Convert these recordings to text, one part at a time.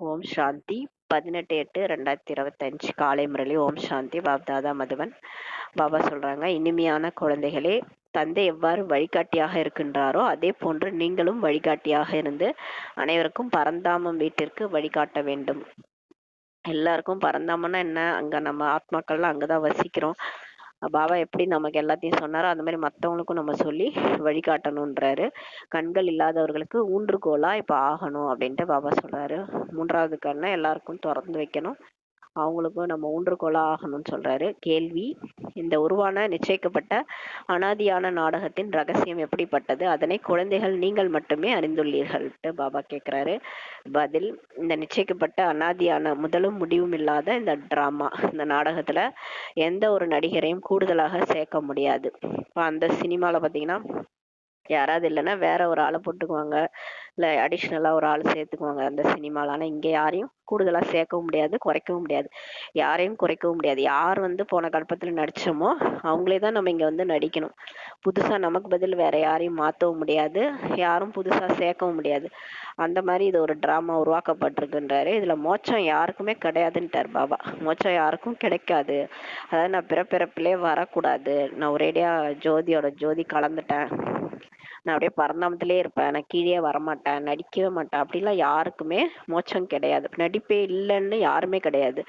ஓம் சாந்தி 18/8/2025 காலை முரளி. ஓம் சாந்தி. பாப்தாதா மதுவன். பாபா சொல்றாங்க, இனிமையான குழந்தைகளே, தந்தை எவ்வாறு வழிகாட்டியாக இருக்கின்றாரோ அதே போன்று நீங்களும் வழிகாட்டியாக இருந்து அனைவருக்கும் பரந்தாமம் வீட்டிற்கு வழிகாட்ட வேண்டும். எல்லாருக்கும் பரந்தாமன்னா என்ன? அங்க நம்ம ஆத்மாக்கள்லாம் அங்கதான் வசிக்கிறோம். பாபா எப்படி நமக்கு எல்லாத்தையும் சொன்னாரோ அந்த மாதிரி மற்றவங்களுக்கும் நம்ம சொல்லி வழிகாட்டணுன்றாரு. கண்கள் இல்லாதவர்களுக்கு ஊன்றுகோலா இப்ப ஆகணும் அப்படின்ட்டு பாபா சொல்றாரு. 3வது கண்ணை எல்லாருக்கும் திறந்து வைக்கணும், அவங்களுக்கும் நம்ம ஊன்றுகோலா ஆகணும்னு சொல்றாரு. கேள்வி: இந்த உருவான நிச்சயிக்கப்பட்ட அனாதியான நாடகத்தின் ரகசியம் எப்படிப்பட்டது? அதனை குழந்தைகள் நீங்கள் மட்டுமே அறிந்துள்ளீர்கள்ட்டு பாபா கேட்கிறாரு. பதில்: இந்த நிச்சயிக்கப்பட்ட அனாதியான முதலும் முடிவும் இல்லாத இந்த டிராமா, இந்த நாடகத்துல எந்த ஒரு நடிகரையும் கூடுதலாக சேர்க்க முடியாது. இப்போ அந்த சினிமால பாத்தீங்கன்னா யாராவது இல்லைன்னா வேற ஒரு ஆளை போட்டுக்குவாங்க, இல்லை அடிஷ்னலா ஒரு ஆள் சேர்த்துக்குவாங்க அந்த சினிமால. ஆனா இங்க யாரையும் கூடுதலா சேர்க்கவும் முடியாது, குறைக்கவும் முடியாது, யாரையும் குறைக்கவும் முடியாது. யார் போன கல்பத்துல நடிச்சோமோ அவங்களே தான் நம்ம இங்க நடிக்கணும். புதுசா நமக்கு பதில் வேற யாரையும் மாற்றவும் முடியாது, யாரும் புதுசா சேர்க்கவும் முடியாது. அந்த மாதிரி இது ஒரு டிராமா உருவாக்கப்பட்டிருக்குன்றாரு. இதுல மோட்சம் யாருக்குமே கிடையாதுன்ட்டார் பாபா. மோட்சம் யாருக்கும் கிடைக்காது. அதாவது நான் பிறப்பிறப்பிலே வரக்கூடாது, நான் ஒரேடியா ஜோதியோட ஜோதி கலந்துட்டேன், நான் அப்படியே பரந்தாமத்திலே இருப்பேன், நான் கீழே வரமாட்டேன், நடிக்கவே மாட்டேன், அப்படிலாம் யாருக்குமே மோட்சம் கிடையாது. நடிப்பே இல்லைன்னு யாருமே கிடையாது.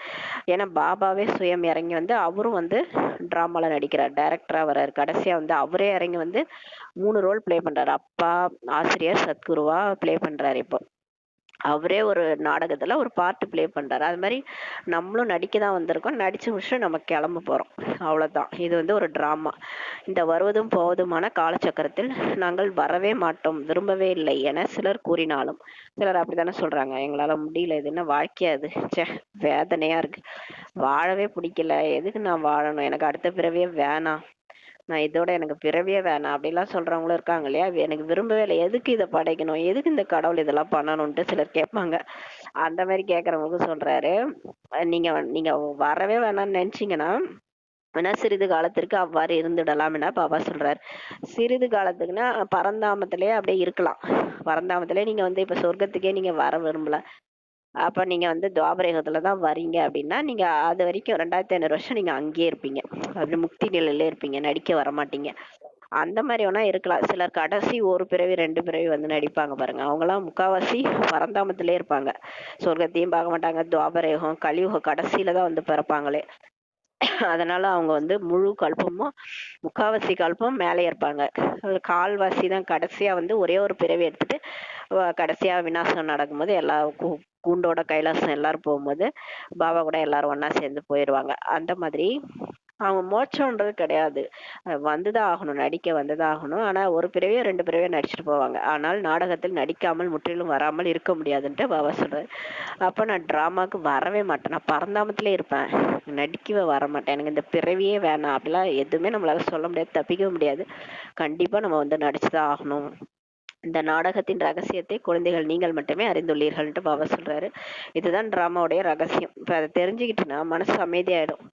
ஏன்னா பாபாவே சுயம் இறங்கி அவரும் டிராமால நடிக்கிறார், டைரக்டரா வர்றாரு. கடைசியா அவரே இறங்கி 3 ரோல் பிளே பண்றாரு. அப்பா, ஆசிரியர், சத்குருவா பிளே பண்றாரு. இப்போ அவரே ஒரு நாடகத்துல ஒரு பார்ட் பிளே பண்றாரு. அது மாதிரி நம்மளும் நடிக்க தான் வந்திருக்கோம், நடிச்சு முடிச்சு நம்ம கிளம்ப போறோம், அவ்வளவுதான். இது ஒரு டிராமா. இந்த வருவதும் போவதுமான காலச்சக்கரத்தில் நாங்கள் வரவே மாட்டோம், விரும்பவே இல்லை என சிலர் கூறினாலும், சிலர் அப்படித்தானே சொல்றாங்க, எங்களால முடியல, இது என்ன வாழ்க்கையா, அது சே வேதனையா இருக்கு, வாழவே பிடிக்கல, எதுக்கு நான் வாழணும், எனக்கு அடுத்த பிறவியே வேணாம், நான் இதோட எனக்கு பிறவியே வேணாம் அப்படிலாம் சொல்றவங்களும் இருக்காங்க இல்லையா. எனக்கு விரும்பவே இல்லை, எதுக்கு இதை படைக்கணும், எதுக்கு இந்த கடவுள் இதெல்லாம் பண்ணணும்ட்டு சிலர் கேட்பாங்க. அந்த மாதிரி கேட்கறவங்களுக்கு சொல்றாரு, நீங்க நீங்க வரவே வேணாம்னு நினைச்சீங்கன்னா வேணா சிறிது காலத்திற்கு அவ்வாறு இருந்துடலாம் என பாபா சொல்றாரு. சிறிது காலத்துக்குன்னா பரந்தாமத்திலே அப்படியே இருக்கலாம். பரந்தாமத்திலே நீங்க இப்ப சொர்க்கத்துக்கே நீங்க வர விரும்பல, அப்ப நீங்க துவாபரயுகத்துல தான் வரீங்க அப்படின்னா நீங்க அது வரைக்கும் 2500 வருஷம் நீங்க அங்கேயே இருப்பீங்க, அப்படி முக்தி நிலையில இருப்பீங்க, நடிக்க வர மாட்டீங்க. அந்த மாதிரி வேணா இருக்கலாம். சிலர் கடைசி ஒரு பிறவி 2 பிறவி நடிப்பாங்க பாருங்க, அவங்கலாம் முக்காவாசி பரந்தாமத்திலே இருப்பாங்க, சொர்க்கத்தையும் பார்க்க மாட்டாங்க. துவாபரயுகம் கலியுகம் கடைசியில தான் பிறப்பாங்களே. அதனால அவங்க முழு கல்பமும் முக்காவாசி கல்பம் மேலே இருப்பாங்க, கால்வாசி தான் கடைசியா ஒரே ஒரு பிறவி எடுத்துட்டு கடைசியா விநாசம் நடக்கும்போது எல்லா கூண்டோட கைலாசம் எல்லாரும் போகும்போது பாபா கூட எல்லாரும் ஒண்ணா சேர்ந்து போயிடுவாங்க. அந்த மாதிரி அவங்க மோட்சம்ன்றது கிடையாது, வந்துதான் ஆகணும், நடிக்க வந்துதான் ஆகணும். ஆனா ஒரு பிறவியோ 2 பிறவியோ நடிச்சுட்டு போவாங்க. ஆனால் நாடகத்தில் நடிக்காமல் முற்றிலும் வராமல் இருக்க முடியாதுன்ட்டு பாபா சொல்றாரு. அப்ப நான் டிராமாக்கு வரவே மாட்டேன், நான் பரந்தாமத்திலே இருப்பேன், நடிக்கவே வர மாட்டேன், எனக்கு இந்த பிறவியே வேணாம் அப்படிலாம் எதுவுமே நம்மளால சொல்ல முடியாது, தப்பிக்கவே முடியாது. கண்டிப்பா நம்ம நடிச்சுதான் ஆகணும். இந்த நாடகத்தின் ரகசியத்தை குழந்தைகள் நீங்கள் மட்டுமே அறிந்துள்ளீர்கள்ட்டு பாபா சொல்றாரு. இதுதான் டிராமாவுடைய ரகசியம். இப்ப அதை தெரிஞ்சுக்கிட்டுனா மனசு அமைதியாயிடும்.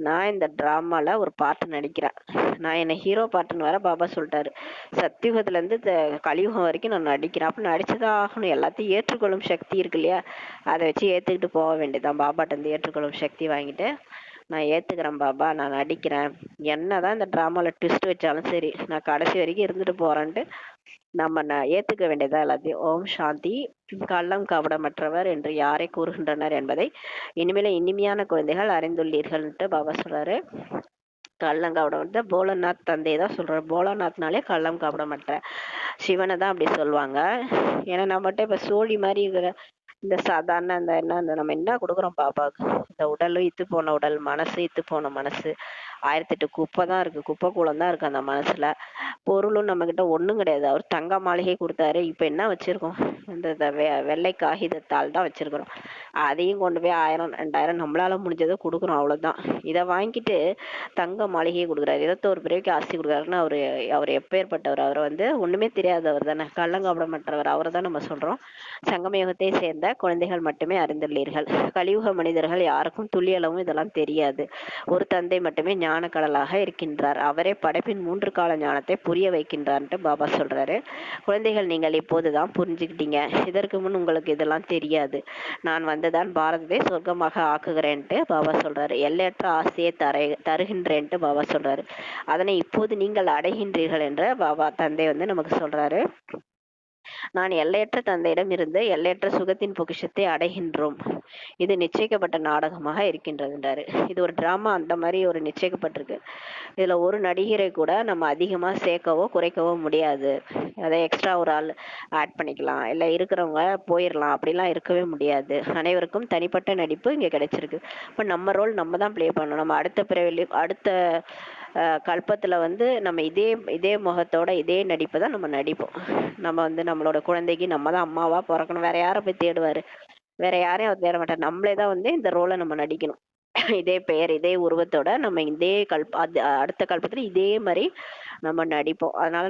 நான் இந்த டிராமால ஒரு பாட்டு நடிக்கிறேன், நான் என்ன ஹீரோ பாட்டுன்னு வர பாபா சொல்லிட்டாரு. சத்தியுகத்துல இருந்து கலியுகம் வரைக்கும் நான் நடிக்கிறேன், அப்ப நடிச்சுதான் ஆகணும். எல்லாத்தையும் ஏற்றுக்கொள்ளும் சக்தி இருக்கு இல்லையா, அதை வச்சு ஏத்துக்கிட்டு போக வேண்டியதுதான். பாபாட்ட இருந்து ஏற்றுக்கொள்ளும் சக்தி வாங்கிட்டு நான் ஏத்துக்கிறேன் பாபா, நான் நடிக்கிறேன், என்னதான் இந்த டிராமால ட்விஸ்ட் வச்சாலும் சரி நான் கடைசி வரைக்கும் இருந்துட்டு போறேன்ட்டு நம்ம ஏத்துக்க வேண்டியதா எல்லாத்தையும். ஓம் சாந்தி. கள்ளம் கபடமற்றவர் என்று யாரை கூறுகின்றனர் என்பதை இனிமேல இனிமையான குழந்தைகள் அறிந்துள்ளீர்கள்ட்டு பாபா சொல்றாரு. கள்ளம் கபடம் போலநாத் தந்தை தான் சொல்றாரு. போலநாத்னாலே கள்ளம் கபடமற்ற சிவனை தான் அப்படி சொல்லுவாங்க. ஏன்னா நம்மகிட்ட இப்ப சோழி மாதிரி இருக்கிற இந்த சாதாரண இந்த நம்ம என்ன கொடுக்குறோம் பாபாவுக்கு, இந்த உடலும் இத்து போன உடல், மனசு இத்து போன மனசு, 1008 குப்பை தான் இருக்கு, குப்பை கூலம் தான் இருக்கு அந்த மனசுல. பொருளும் நம்ம கிட்ட ஒண்ணும் கிடையாது. அவர் தங்க மாளிகை கொடுத்தாரு, இப்ப என்ன வச்சிருக்கோம், இந்த வெள்ளை காகிதத்தால் தான் வச்சிருக்கிறோம். அதையும் கொண்டு போய் 1000 2000 நம்மளால முடிஞ்சதை கொடுக்குறோம், அவ்வளவுதான். இதை வாங்கிட்டு தங்க மாளிகையை கொடுக்குறாரு, 21 பிறவிக்கு ஆஸ்தி கொடுக்குறாருன்னா அவரு அவர் எப்பேற்பட்டவர், அவரை ஒண்ணுமே தெரியாதவர் தானே, கள்ளங்கபடமற்றவர், அவரை தான் நம்ம சொல்றோம். சங்கமயுகத்தை சேர்ந்த குழந்தைகள் மட்டுமே அறிந்துள்ளீர்கள். கலியுக மனிதர்கள் யாருக்கும் துளியளவும் இதெல்லாம் தெரியாது. ஒரு தந்தை மட்டுமே ஞான ஞான கடலாக இருக்கின்றார். அவரே படைப்பின் 3 கால ஞானத்தை புரிய வைக்கின்றார்ன்ட்டு பாபா சொல்றாரு. குழந்தைகள், நீங்கள் இப்போதுதான் புரிஞ்சுக்கிட்டீங்க. இதற்கு முன் உங்களுக்கு இதெல்லாம் தெரியாது. நான் வந்துதான் பாரதத்தை சொர்க்கமாக ஆக்குகிறேன்ட்டு பாபா சொல்றாரு. எல்லையற்ற ஆசையை தருகின்றேன்ட்டு பாபா சொல்றாரு. அதனை இப்போது நீங்கள் அடைகின்றீர்கள் என்ற பாபா தந்தை வந்து நமக்கு சொல்றாரு. நான் எல்லையற்ற தந்தையிடம் இருந்து எல்லையற்ற சுகத்தின் பொக்கிஷத்தை அடைகின்றோம். இது நிச்சயிக்கப்பட்ட நாடகமாக இருக்கின்றதுன்றாரு. இது ஒரு டிராமா, அந்த மாதிரி ஒரு நிச்சயிக்கப்பட்டிருக்கு. இதுல ஒரு நடிகரை கூட நம்ம அதிகமா சேர்க்கவோ குறைக்கவோ முடியாது. அதை எக்ஸ்ட்ரா ஒரு ஆள் ஆட் பண்ணிக்கலாம், இல்ல இருக்கிறவங்க போயிடலாம், அப்படிலாம் இருக்கவே முடியாது. அனைவருக்கும் தனிப்பட்ட நடிப்பு இங்க கிடைச்சிருக்கு. இப்ப நம்ம ரோல் நம்ம தான் ப்ளே பண்ணணும். நம்ம அடுத்த பிறவில அடுத்த கல்பத்துல வந்து நம்ம இதே இதே முகத்தோட இதே நடிப்பை தான் நம்ம நடிப்போம். நம்ம வந்து நம்மளோட குழந்தைக்கு நம்ம தான் அம்மாவா பிறக்கணும். வேற யாரை போய் தேடுவாரு? வேற யாரையும் அவர் தேட மாட்டார். நம்மளே தான் வந்து இந்த ரோலை நம்ம நடிக்கணும். இதே பெயர் இதே உருவத்தோட நம்ம இதே அடுத்த கல்பத்துல இதே மாதிரி நம்ம நடிப்போம். அதனால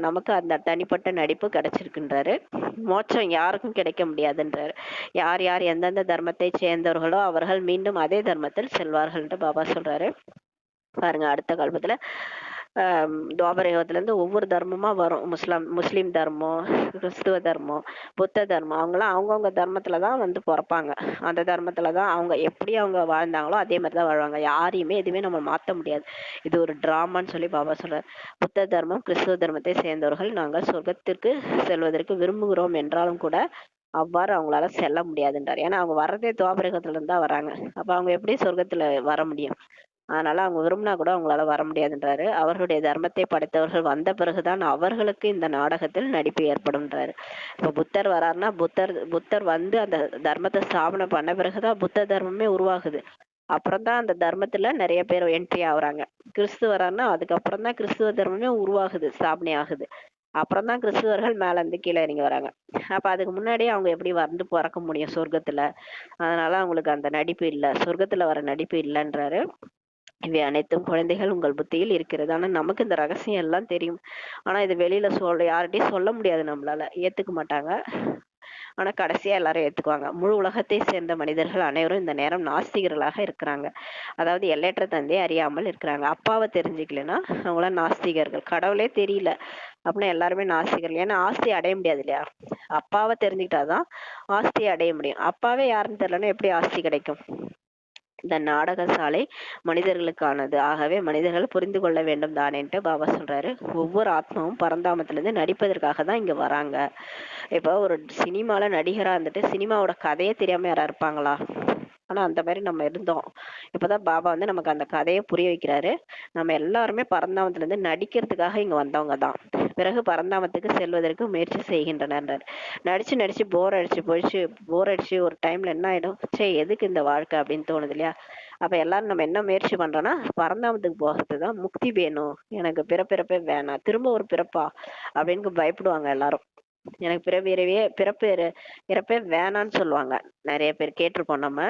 நமக்கு அந்த தனிப்பட்ட நடிப்பு கிடைச்சிருக்குன்றாரு. மோட்சம் யாருக்கும் கிடைக்க முடியாதுன்றாரு. யார் யார் எந்தெந்த தர்மத்தை சேர்ந்தவர்களோ அவர்கள் மீண்டும் அதே தர்மத்தில் செல்வார்கள்ட்டு பாபா சொல்றாரு. பாருங்க, அடுத்த கல்பத்துல துவாபர யுகத்துல இருந்து ஒவ்வொரு தர்மமா வரும். முஸ்லிம் தர்மம், கிறிஸ்துவ தர்மம், புத்த தர்மம், அவங்களாம் அவங்கவுங்க தர்மத்துலதான் வந்து பிறப்பாங்க. அந்த தர்மத்துலதான் அவங்க எப்படி அவங்க வாழ்ந்தாங்களோ அதே மாதிரிதான் வாழ்வாங்க. யாரையுமே எதுவுமே நம்ம மாத்த முடியாது. இது ஒரு டிராமான்னு சொல்லி பாபா சொல்றாரு. புத்த தர்மம், கிறிஸ்துவ தர்மத்தை சேர்ந்தவர்கள் நாங்கள் சொர்க்கத்திற்கு செல்வதற்கு விரும்புகிறோம் என்றாலும் கூட அவ்வாறு அவங்களால செல்ல முடியாதுன்றார். ஏன்னா அவங்க வர்றதே துவாபரகத்துல இருந்தா வராங்க. அப்ப அவங்க எப்படி சொர்க்கத்துல வர முடியும்? அதனால அவங்க விரும்பினா கூட அவங்களால வர முடியாதுன்றாரு. அவர்களுடைய தர்மத்தை படைத்தவர்கள் வந்த பிறகுதான் அவர்களுக்கு இந்த நாடகத்தில் நடிப்பு ஏற்படும்ன்றாரு. இப்ப புத்தர் வராருன்னா புத்தர் வந்து அந்த தர்மத்தை ஸ்தாபனை பண்ண பிறகுதான் புத்த தர்மமே உருவாகுது. அப்புறம் தான் அந்த தர்மத்துல நிறைய பேர் என்ட்ரி ஆகுறாங்க. கிறிஸ்து வராருன்னா அதுக்கப்புறம் தான் கிறிஸ்துவ தர்மமே உருவாகுது, ஸ்தாபனை ஆகுது. அப்புறம் தான் கிறிஸ்துவர்கள் மேல இருந்து கீழே இறங்கி வராங்க. அப்ப அதுக்கு முன்னாடியே அவங்க எப்படி வந்து பிறக்க முடியும் சொர்க்கத்துல? அதனால அவங்களுக்கு அந்த நடிப்பு இல்ல, சொர்க்கத்துல வர நடிப்பு இல்லைன்றாரு. இவை அனைத்தும் குழந்தைகள் உங்கள் புத்தியில் இருக்கிறது. ஆனா நமக்கு இந்த ரகசியம் எல்லாம் தெரியும். ஆனா இது வெளியில யார்கிட்டயும் சொல்ல முடியாது, நம்மளால ஏத்துக்க மாட்டாங்க. ஆனா கடைசியா எல்லாரும் ஏத்துக்குவாங்க. முழு உலகத்தை சேர்ந்த மனிதர்கள் அனைவரும் இந்த நேரம் நாஸ்திகர்களாக இருக்கிறாங்க. அதாவது எல்லையற்ற தந்தையை அறியாமல் இருக்கிறாங்க. அப்பாவை தெரிஞ்சுக்கலன்னா அவங்களாம் நாஸ்திகர்கள். கடவுளே தெரியல அப்படின்னா எல்லாருமே நாஸ்திகர்கள். ஏன்னா ஆஸ்தி அடைய முடியாது இல்லையா? அப்பாவை தெரிஞ்சுக்கிட்டாதான் ஆஸ்தியை அடைய முடியும். அப்பாவே யாருன்னு தெரியலன்னா எப்படி ஆஸ்தி கிடைக்கும்? இந்த நாடக சாலை மனிதர்களுக்கானது. ஆகவே மனிதர்கள் புரிந்து கொள்ள வேண்டும் தானேன்ட்டு பாபா சொல்றாரு. ஒவ்வொரு ஆத்மாவும் பரந்தாமத்துல இருந்து நடிப்பதற்காக தான் இங்க வராங்க. இப்போ ஒரு சினிமால நடிகரா இருந்துட்டு சினிமாவோட கதையே தெரியாம யாரா இருப்பாங்களா? ஆனா அந்த மாதிரி நம்ம இருந்தோம். இப்பதான் பாபா வந்து நமக்கு அந்த கதையை புரிய வைக்கிறாரு. நம்ம எல்லாருமே பரந்தாமத்துல இருந்து நடிக்கிறதுக்காக இங்க வந்தவங்க தான். பிறகு பரந்தாமத்துக்கு செல்வதற்கு முயற்சி செய்கின்றனர். நடிச்சு நடிச்சு போர் அடிச்சு ஒரு டைம்ல என்ன ஆயிடும், சே எதுக்கு இந்த வாழ்க்கை அப்படின்னு தோணுது இல்லையா? அப்ப எல்லாரும் நம்ம என்ன முயற்சி பண்றோம்னா, பரந்தாமத்துக்கு போகிறதுதான். முக்தி வேணும், எனக்கு பிறப்பிறப்பே வேணாம், திரும்ப ஒரு பிறப்பா அப்படின்னு பயப்படுவாங்க எல்லாரும். எனக்கு இறப்பே வேணான்னு சொல்லுவாங்க. நிறைய பேர் கேட்டிருப்போம் நம்ம.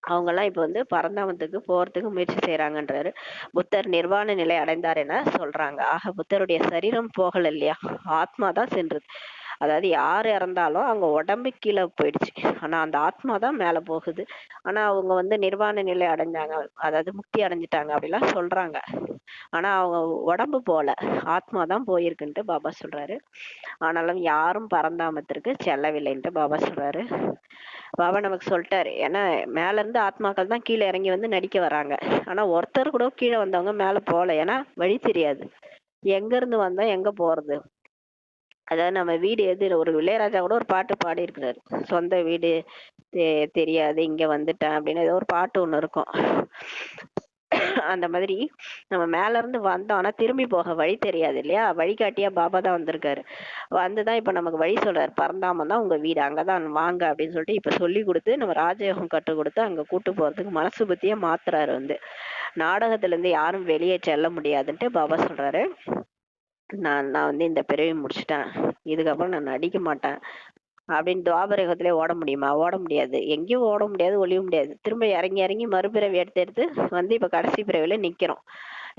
அவங்க எல்லாம் இப்ப வந்து பரந்தாமத்துக்கு போறதுக்கு முயற்சி செய்யறாங்கன்றாரு. புத்தர் நிர்வாண நிலை அடைந்தார் என சொல்றாங்க. ஆக புத்தருடைய சரீரம் போகல இல்லையா, ஆத்மா தான் சென்றது. அதாவது யார் இறந்தாலும் அவங்க உடம்பு கீழே போயிடுச்சு, ஆனா அந்த ஆத்மா தான் மேல போகுது. ஆனா அவங்க வந்து நிர்வாண நிலை அடைஞ்சாங்க, அதாவது முக்தி அடைஞ்சிட்டாங்க அப்படிலாம் சொல்றாங்க. ஆனா அவங்க உடம்பு போல, ஆத்மா தான் போயிருக்குன்ட்டு பாபா சொல்றாரு. ஆனாலும் யாரும் பரந்தாமத்திற்கு செல்லவில்லைன்ட்டு பாபா சொல்றாரு. பாபா நமக்கு சொல்லிட்டாரு. ஏன்னா மேல இருந்து ஆத்மாக்கள் தான் கீழே இறங்கி வந்து நடிக்க வராங்க. ஆனா ஒருத்தர் கூட கீழே வந்தவங்க மேல போல, ஏன்னா வழி தெரியாது. எங்க இருந்து வந்தா எங்க போறது? அதாவது நம்ம வீடு எது, ஒரு இளையராஜா கூட ஒரு பாட்டு பாடி இருக்கிறாரு, சொந்த வீடு தெரியாது இங்க வந்துட்டேன் அப்படின்னு ஏதோ ஒரு பாட்டு ஒண்ணு இருக்கும். அந்த மாதிரி நம்ம மேல இருந்து வந்தோம், ஆனா திரும்பி போக வழி தெரியாது இல்லையா? வழிகாட்டியா பாபா தான் வந்திருக்காரு. வந்துதான் இப்ப நமக்கு வழி சொல்றாரு. பரந்தாமன் தான் உங்க வீடு, அங்கதான் வாங்க அப்படின்னு சொல்லிட்டு இப்ப சொல்லி கொடுத்து நம்ம ராஜயோகம் கற்றுக் கொடுத்து அங்க கூட்டு போறதுக்கு மனசு புத்திய மாத்துறாரு. வந்து நாடகத்துல இருந்து யாரும் வெளியே செல்ல முடியாதுன்ட்டு பாபா சொல்றாரு. நான் வந்து இந்த பிறவி முடிச்சுட்டேன், இதுக்கப்புறம் நான் நடிக்க மாட்டேன் அப்படின்னு. துவாபர யுகத்திலே ஓட முடியுமா? ஓட முடியாது. எங்கேயும் ஓட முடியாது, ஒளிய முடியாது. திரும்ப இறங்கி இறங்கி மறுபிறவி எடுத்து எடுத்து வந்து இப்ப கடைசி பிறவில நிக்கிறோம்.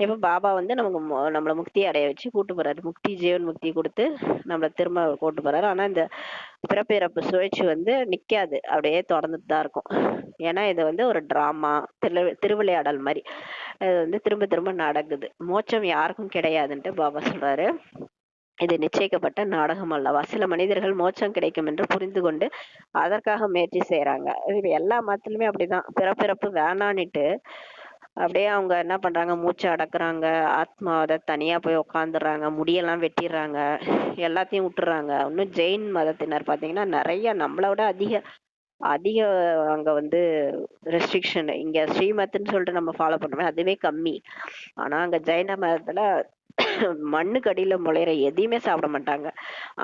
இப்ப பாபா வந்து நமக்கு நம்மள முக்தி அடைய வச்சு கூட்டு போறாரு. முக்தி ஜீவன் முக்தி கொடுத்து நம்மள திரும்ப கூட்டு போறாரு. ஆனா இந்த பிறப்பு இறப்பு சுழற்சி வந்து நிக்காது, அப்படியே தொடர்ந்துட்டு தான் இருக்கும். ஏன்னா இது வந்து ஒரு டிராமா, திருவிளையாடல் மாதிரி. அது வந்து திரும்ப திரும்ப நடக்குது. மோட்சம் யாருக்கும் கிடையாதுன்ட்டு பாபா சொல்றாரு. இது நிச்சயிக்கப்பட்ட நாடகம் அல்லவா. சில மனிதர்கள் மோட்சம் கிடைக்கும் என்று புரிந்து கொண்டு அதற்காக முயற்சி செய்யறாங்க. இது எல்லா மதத்திலுமே அப்படிதான். பிறப்பிறப்பு வேணான்னுட்டு அப்படியே அவங்க என்ன பண்றாங்க, மூச்சை அடக்குறாங்க, ஆத்மாவை தனியா போய் உக்காந்துடுறாங்க, முடியெல்லாம் வெட்டிடுறாங்க, எல்லாத்தையும் விட்டுறாங்க. இன்னும் ஜெயின் மதத்தினர் பாத்தீங்கன்னா நிறைய நம்மளை விட அதிக அதிக அங்க வந்து ரெஸ்ட்ரிக்ஷன். இங்க ஸ்ரீமத்ன்னு சொல்லிட்டு நம்ம ஃபாலோ பண்றோமே அதுவே கம்மி. ஆனா அங்க ஜெயின மதத்துல மண்ணுக்கு அடியில முளையிற எதையுமே சாப்பிட மாட்டாங்க.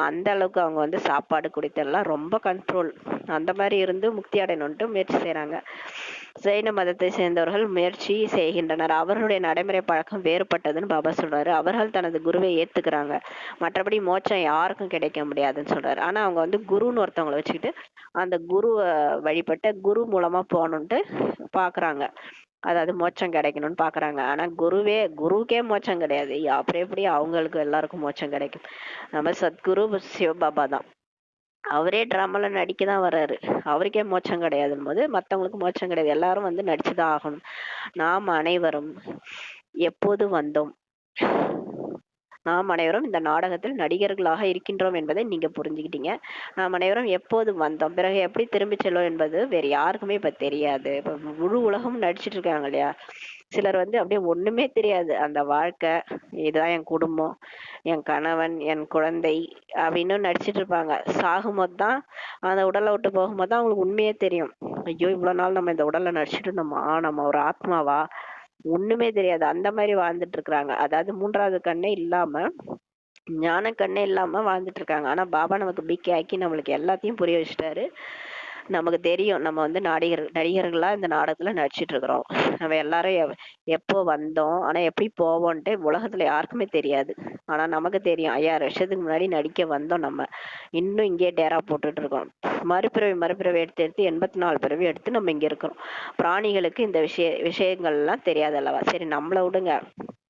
அந்த அளவுக்கு அவங்க வந்து சாப்பாடு குடித்தெல்லாம் ரொம்ப கண்ட்ரோல். அந்த மாதிரி இருந்து முக்தி அடையணும்ட்டு முயற்சி செய்யறாங்க. ஜெயின மதத்தை சேர்ந்தவர்கள் முயற்சி செய்கின்றனர். அவர்களுடைய நடைமுறை பழக்கம் வேறுபட்டதுன்னு பாபா சொல்றாரு. அவர்கள் தனது குருவை ஏத்துக்கிறாங்க, மற்றபடி மோட்சம் யாருக்கும் கிடைக்க முடியாதுன்னு சொல்றாரு. ஆனா அவங்க வந்து குருன்னு ஒருத்தவங்களை வச்சுக்கிட்டு அந்த குருவை வழிபட்ட குரு மூலமா போகணும்ட்டு பாக்குறாங்க. அதாவது மோட்சம் கிடைக்கணும்னு பாக்குறாங்க. ஆனா குருவுக்கே மோட்சம் கிடையாது, அப்புறம் எப்படி அவங்களுக்கு எல்லாருக்கும் மோட்சம் கிடைக்கும்? நம்ம சத்குரு சிவபாபா தான். அவரே டிராமால நடிக்கதான் வர்றாரு. அவருக்கே மோட்சம் கிடையாதுன்னு போது மத்தவங்களுக்கு மோட்சம் கிடையாது. எல்லாரும் வந்து நடிச்சுதான் ஆகணும். நாம் அனைவரும் எப்போது வந்தோம்? நாம் அனைவரும் இந்த நாடகத்தில் நடிகர்களாக இருக்கின்றோம் என்பதை நீங்க புரிஞ்சுக்கிட்டீங்க. நாம் அனைவரும் எப்போது வந்தோம், பிறகு எப்படி திரும்பி செல்லும் என்பது வேற யாருக்குமே இப்ப தெரியாது. இப்ப முழு உலகம் நடிச்சிட்டு இருக்காங்க இல்லையா. சிலர் வந்து அப்படியே ஒண்ணுமே தெரியாது. அந்த வாழ்க்கை இதுதான், என் குடும்பம், என் கணவன், என் குழந்தை அப்படின்னு நடிச்சிட்டு இருப்பாங்க. சாகும்போது தான், அந்த உடலை விட்டு போகும்போது தான் அவங்களுக்கு உண்மையே தெரியும். ஐயோ இவ்வளவு நாள் நம்ம இந்த உடல்ல நடிச்சிட்டு இருந்தோமா, நம்ம ஒரு ஆத்மாவா, ஒண்ணுமே தெரியாது. அந்த மாதிரி வாழ்ந்துட்டு இருக்கிறாங்க. அதாவது மூன்றாவது கண்ணே இல்லாம, ஞான கண்ணே இல்லாம வாழ்ந்துட்டு இருக்காங்க. ஆனா பாபா நமக்கு பிக்கி ஆக்கி நம்மளுக்கு எல்லாத்தையும் புரிய வச்சுட்டாரு. நமக்கு தெரியும் நம்ம வந்து நடிகர்களா இந்த நாடகத்துல நடிச்சிட்டு இருக்கிறோம். நம்ம எல்லாரும் எப்போ வந்தோம், ஆனா எப்படி போவோம்ட்டு உலகத்துல யாருக்குமே தெரியாது. ஆனா நமக்கு தெரியும். 5000 வருஷத்துக்கு முன்னாடி நடிக்க வந்தோம் நம்ம. இன்னும் இங்கே டேரா போட்டுட்டு இருக்கோம். மறுபிறவி எடுத்து எடுத்து 84 பிறவி எடுத்து நம்ம இங்க இருக்கிறோம். பிராணிகளுக்கு இந்த விஷயங்கள் எல்லாம் தெரியாது அல்லவா. சரி நம்மள விடுங்க.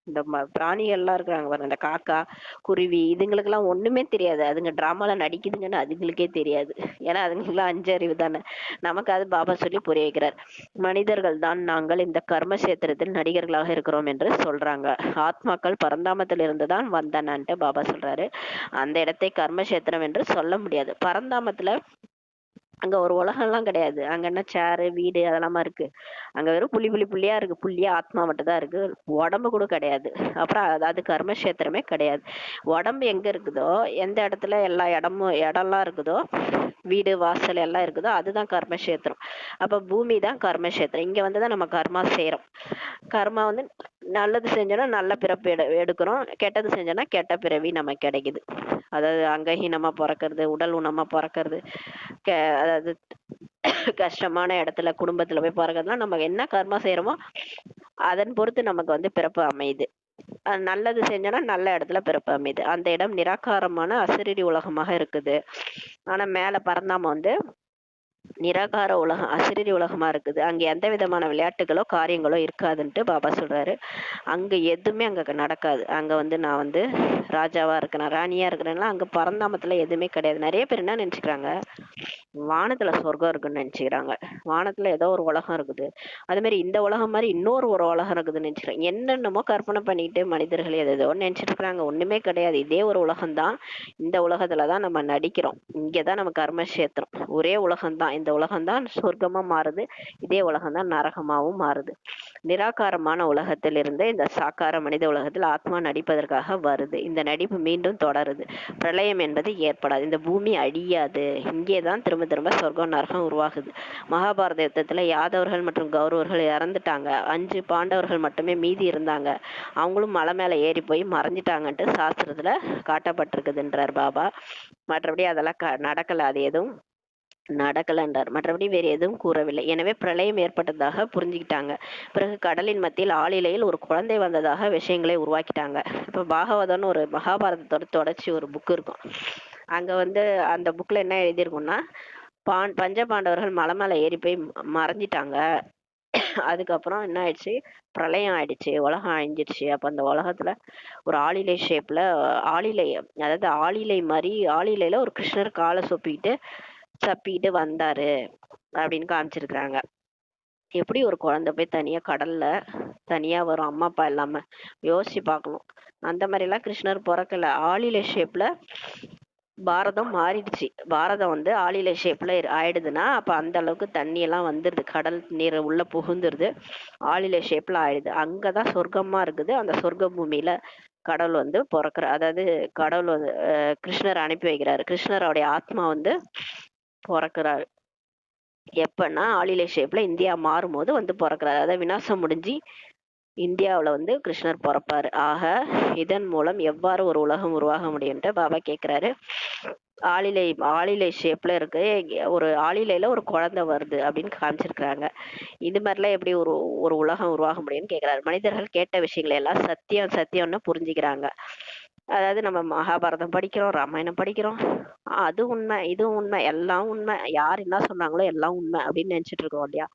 இந்த பிராணிகள் எல்லாம் இருக்கிறாங்க பாருங்க, இந்த காக்கா, குருவி, இதுங்களுக்கு எல்லாம் ஒண்ணுமே தெரியாது. அதுங்க டிராமால நடிக்குதுங்கன்னு அதுங்களுக்கே தெரியாது. ஏன்னா அதுங்களுக்குலாம் 5 அறிவு தானே. நமக்கு அது பாபா சொல்லி புரிய வைக்கிறார். மனிதர்கள் தான் நாங்கள் இந்த கர்ம சேத்திரத்தில் நடிகர்களாக இருக்கிறோம் என்று சொல்றாங்க. ஆத்மாக்கள் பரந்தாமத்தில் இருந்து தான் வந்தனன்ட்டு பாபா சொல்றாரு. அந்த இடத்தை கர்மசேத்திரம் என்று சொல்ல முடியாது. பரந்தாமத்துல அங்க ஒரு உலகம் எல்லாம் கிடையாது. அங்க என்ன சேரு, வீடு அதெல்லாமா இருக்கு? அங்க வெறும் புள்ளியா இருக்கு. புள்ளியா ஆத்மா மட்டும் தான் இருக்கு. உடம்பு கூட கிடையாது. அப்புறம் அதாவது கர்மக்ஷேத்திரமே கிடையாது. உடம்பு எங்க இருக்குதோ, எந்த இடத்துல எல்லா இடம்லாம் இருக்குதோ, வீடு வாசல் எல்லாம் இருக்குதோ, அதுதான் கர்மக்ஷேத்திரம். அப்ப பூமி தான் கர்மக்ஷேத்திரம். இங்க வந்துதான் நம்ம கர்மா செய்யறோம். கர்மா வந்து நல்லது செஞ்சோம்னா நல்ல பிறப்பு எடுக்கிறோம், கெட்டது செஞ்சோம்னா கெட்ட பிறவி நமக்கு கிடைக்குது. அதாவது அங்கஹீனமா பிறக்கிறது, உடல் ஊனமா பிறக்கிறது, அதாவது கஷ்டமான இடத்துல குடும்பத்துல போய் பிறக்கிறதுலாம் நம்ம என்ன கர்மா செய்யறோமோ அதன் பொறுத்து நமக்கு வந்து பிறப்பு அமையுது. நல்லது செஞ்சோம்னா நல்ல இடத்துல பிறப்பு அமையுது. அந்த இடம் நிராகாரமான அசரீரி உலகமாக இருக்குது. ஆனா மேல பரந்தாம வந்து நிராகார உலகம், அசரீரி உலகமா இருக்குது. அங்க எந்த விதமான விளையாட்டுகளோ காரியங்களோ இருக்காதுன்ட்டு பாபா சொல்றாரு. அங்க எதுவுமே அங்க நடக்காது. அங்க வந்து நான் வந்து ராஜாவா இருக்கிறேன், ராணியா இருக்கிறேன்னா அங்க பரந்தாமத்துல எதுவுமே கிடையாது. நிறைய பேர் என்ன நினைச்சுக்கிறாங்க, வானத்துல சொர்க்கம் இருக்குன்னு நினைச்சுக்கிறாங்க. வானத்துல ஏதோ ஒரு உலகம் இருக்குது, அது மாதிரி இந்த உலகம் மாதிரி இன்னொரு ஒரு உலகம் இருக்குதுன்னு நினைச்சுக்கிறாங்க. என்னென்னமோ கற்பனை பண்ணிட்டு மனிதர்கள் ஏதோ நினைச்சிட்டு இருக்கிறாங்க. ஒண்ணுமே கிடையாது. இதே ஒரு உலகம் தான். இந்த உலகத்துலதான் நம்ம நடிக்கிறோம். இங்கதான் நம்ம கர்மக்ஷேத்திரம். ஒரே உலகம் தான். இந்த உலகம் தான் சொர்க்கமா மாறுது, இதே உலகம் தான் நரகமாவும் மாறுது. நிராகாரமான உலகத்தில் இருந்து இந்த சாக்கார மனித உலகத்தில் ஆத்மா நடிப்பதற்காக வருது. இந்த நடிப்பு மீண்டும் தொடருது. பிரளயம் என்பது ஏற்படாது. இந்த பூமி அழியாது. இங்கேதான் திரும்ப திரும்ப சொர்க்கம் நரகம் உருவாகுது. மகாபாரத யுத்தத்துல யாதவர்கள் மற்றும் கௌரவர்கள் இறந்துட்டாங்க. 5 பாண்டவர்கள் மட்டுமே மீதி இருந்தாங்க. அவங்களும் மலை மேல ஏறி போய் மறைஞ்சிட்டாங்கன்ட்டு சாஸ்திரத்துல காட்டப்பட்டிருக்குதுன்றார் பாபா. மற்றபடி அதெல்லாம் நடக்கல. அது எதுவும் நடக்கலன்றார். மற்றபடி வேறு எதுவும் கூறவில்லை. எனவே பிரளயம் ஏற்பட்டதாக புரிஞ்சுக்கிட்டாங்க. பிறகு கடலின் மத்தியில் ஆளிலையில் ஒரு குழந்தை வந்ததாக விஷயங்களை உருவாக்கிட்டாங்க. இப்ப பாகவதம்னு ஒரு மகாபாரதத்தோட தொடர்ச்சி ஒரு புக் இருக்கும். அங்க வந்து அந்த புக்ல என்ன எழுதியிருக்கும்னா, பஞ்ச பாண்டவர்கள் மலை மேல ஏறி போய் மறைஞ்சிட்டாங்க. அதுக்கப்புறம் என்ன ஆயிடுச்சு, பிரளயம் ஆயிடுச்சு, உலகம் அழிஞ்சிடுச்சு. அப்ப அந்த உலகத்துல ஒரு ஆளிலை ஷேப்ல, ஆளிலை, அதாவது ஆளிலை மாதிரி ஆளிலையில ஒரு கிருஷ்ணர் காலை சப்பிக்கிட்டு வந்தாரு அப்படின்னு காமிச்சிருக்கிறாங்க. எப்படி ஒரு குழந்தை போய் தனியா கடல்ல தனியா வரும், அம்மா அப்பா இல்லாம? யோசிச்சு பார்க்கணும். அந்த மாதிரி எல்லாம் கிருஷ்ணர் பிறக்கல. ஆளிலை ஷேப்ல பாரதம் மாறிடுச்சு. பாரதம் வந்து ஆளிலை ஷேப்ல ஆயிடுதுன்னா அப்ப அந்த அளவுக்கு தண்ணி எல்லாம் வந்துருது, கடல் நீர் உள்ள புகுந்துருது, ஆளிலை ஷேப்ல ஆயிடுது. அங்கதான் சொர்க்கமா இருக்குது. அந்த சொர்க்க பூமியில கடவுள் வந்து பிறக்கிற, அதாவது கடவுள் வந்து கிருஷ்ணர் அனுப்பி வைக்கிறாரு. கிருஷ்ணருடைய ஆத்மா வந்து பிறக்கிறாரு. எப்பன்னா ஆளிலை ஷேப்ல இந்தியா மாறும்போது வந்து பிறக்கிறாரு. அதாவது விநாசம் முடிஞ்சு இந்தியாவுல வந்து கிருஷ்ணர் பிறப்பாரு. ஆக இதன் மூலம் எவ்வாறு ஒரு உலகம் உருவாக முடியும்ட்டு பாபா கேக்குறாரு. ஆளிலை ஆளிலை ஷேப்ல இருக்கு, ஒரு ஆளிலையில ஒரு குழந்தை வருது அப்படின்னு காமிச்சிருக்கிறாங்க. இது மாதிரிலாம் எப்படி ஒரு ஒரு உலகம் உருவாக முடியும்னு கேக்குறாரு. மனிதர்கள் கேட்ட விஷயங்களை எல்லாம் சத்தியம் சத்தியம்னு புரிஞ்சுக்கிறாங்க. அதாவது நம்ம மகாபாரதம் படிக்கிறோம், ராமாயணம் படிக்கிறோம், அது உண்மை, இது உண்மை, எல்லாம் உண்மை, யார் என்ன சொன்னாங்களோ எல்லாம் உண்மை அப்படின்னு நினைச்சிட்டு இருக்கோம் இல்லையா?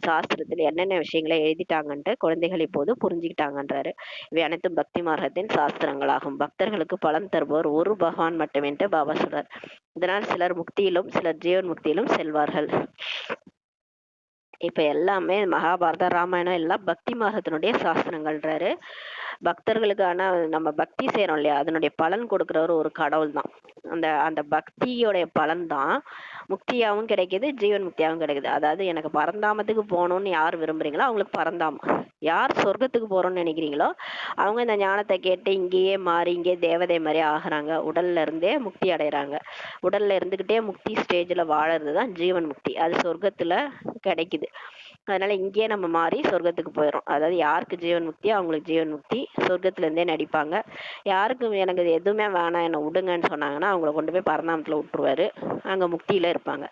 சாஸ்திரத்துல என்னென்ன விஷயங்களை எழுதிட்டாங்கன்ட்டு குழந்தைகள் இப்போது புரிஞ்சுக்கிட்டாங்கன்றாரு. இவை அனைத்தும் பக்தி மார்க்கத்தின் சாஸ்திரங்களாகும். பக்தர்களுக்கு பலன் தருபவர் ஒரு பகவான் மட்டுமேன்ட்டு பாபா சொல்றார். இதனால் சிலர் முக்தியிலும் சிலர் ஜீவன் முக்தியிலும் செல்வார்கள். இப்ப எல்லாமே மகாபாரதம் ராமாயணம் எல்லாம் பக்தி மார்க்கத்தினுடைய சாஸ்திரங்கள்ன்றாரு. பக்தர்களுக்கான நம்ம பக்தி செய்யறோம் இல்லையா, அதனுடைய பலன் கொடுக்கிறவர் ஒரு கடவுள் தான். அந்த அந்த பக்தியோடைய பலன் தான் முக்தியாவும் கிடைக்குது, ஜீவன் முக்தியாவும் கிடைக்குது. அதாவது எனக்கு பரந்தாமத்துக்கு போகணும்னு யார் விரும்புறீங்களோ அவங்களுக்கு பரந்தாமம், யார் சொர்க்கத்துக்கு போறோம்னு நினைக்கிறீங்களோ அவங்க இந்த ஞானத்தை கேட்டு இங்கேயே மாறி இங்கே தேவதை மாதிரி ஆகுறாங்க, உடல்ல இருந்தே முக்தி அடைறாங்க. உடல்ல இருந்துகிட்டே முக்தி ஸ்டேஜ்ல வாழறதுதான் ஜீவன் முக்தி. அது சொர்க்கத்துல கிடைக்குது. அதனால இங்கேயே நம்ம மாறி சொர்க்கத்துக்கு போயிடும். அதாவது யாருக்கு ஜீவன் முக்தியோ அவங்களுக்கு ஜீவன் முக்தி, சொர்க்கத்துல இருந்தே நடிப்பாங்க. யாருக்கு எனக்கு இது எதுவுமே வேணாம் என்ன விடுங்கன்னு சொன்னாங்கன்னா அவங்கள கொண்டு போய் பரந்தாமத்துல விட்டுருவாரு. அங்க முக்தியில இருப்பாங்க.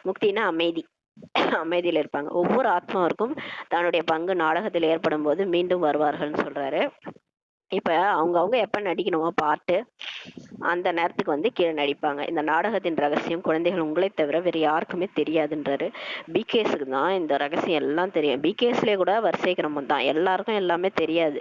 முக்தினா அமைதி, அமைதியில இருப்பாங்க. ஒவ்வொரு ஆத்மாவிற்கும் தன்னுடைய பங்கு நாடகத்தில் ஏற்படும் போது மீண்டும் வருவார்கள்னு சொல்றாரு. இப்ப அவங்க எப்ப நடிக்கணுமோ பாட்டு, அந்த நேரத்துக்கு வந்து கீழே நடிப்பாங்க. இந்த நாடகத்தின் ரகசியம் குழந்தைகள் உங்களை தவிர வேற யாருக்குமே தெரியாதுன்றாரு. பிகேஸுக்கு தான் இந்த ரகசியம் எல்லாம் தெரியும். பிகேஸ்லயே கூட வரிசை கிரமம் தான், எல்லாருக்கும் எல்லாமே தெரியாது.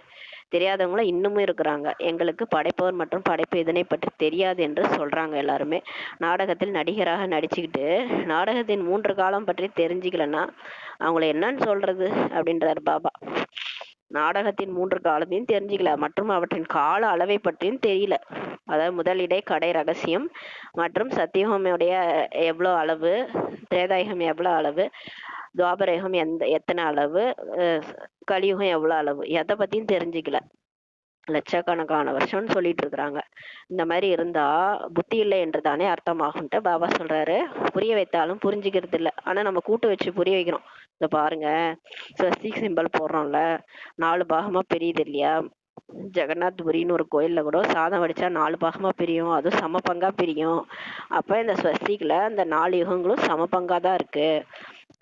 தெரியாதவங்களும் இன்னமும் இருக்கிறாங்க. எங்களுக்கு படைப்பவர் மற்றும் படைப்பு இதனை பற்றி தெரியாது என்று சொல்றாங்க எல்லாருமே. நாடகத்தில் நடிகராக நடிச்சுக்கிட்டு நாடகத்தின் 3 காலம் பற்றி தெரிஞ்சுக்கலன்னா அவங்கள என்னன்னு சொல்றது அப்படின்றாரு பாபா. நாடகத்தின் 3 காலத்தையும் தெரிஞ்சுக்கல மற்றும் அவற்றின் கால அளவை பற்றியும் தெரியல. அதாவது முதல் இடை கடை ரகசியம் மற்றும் சத்தியஹோமையுடைய எவ்வளோ அளவு, திரேதாயுகம் எவ்வளோ அளவு, துவாபரயுகம் எத்தனை அளவு, கலியுகம் எவ்வளோ அளவு, எதை பத்தியும் தெரிஞ்சுக்கல. லட்சக்கணக்கான வருஷம்னு சொல்லிட்டு இருக்கிறாங்க. இந்த மாதிரி இருந்தா புத்தி இல்லை என்று தானே அர்த்தமாகும்ட்டு பாபா சொல்றாரு. புரிய வைத்தாலும் புரிஞ்சுக்கிறது இல்லை. ஆனா நம்ம கூட்டு வச்சு புரிய வைக்கிறோம். இத பாருங்க, ஸ்வஸ்திக் சிம்பல் போடுறோம்ல, 4 பாகமா பிரியுது இல்லையா? ஜெகநாத்புரின்னு ஒரு கோயில்ல கூட சாதம் வடிச்சா 4 பாகமா பிரியும், அதுவும் சம பங்கா பிரியும். அப்ப இந்த ஸ்வஸ்திக்ல இந்த 4 யுகங்களும் சம பங்கா தான் இருக்கு.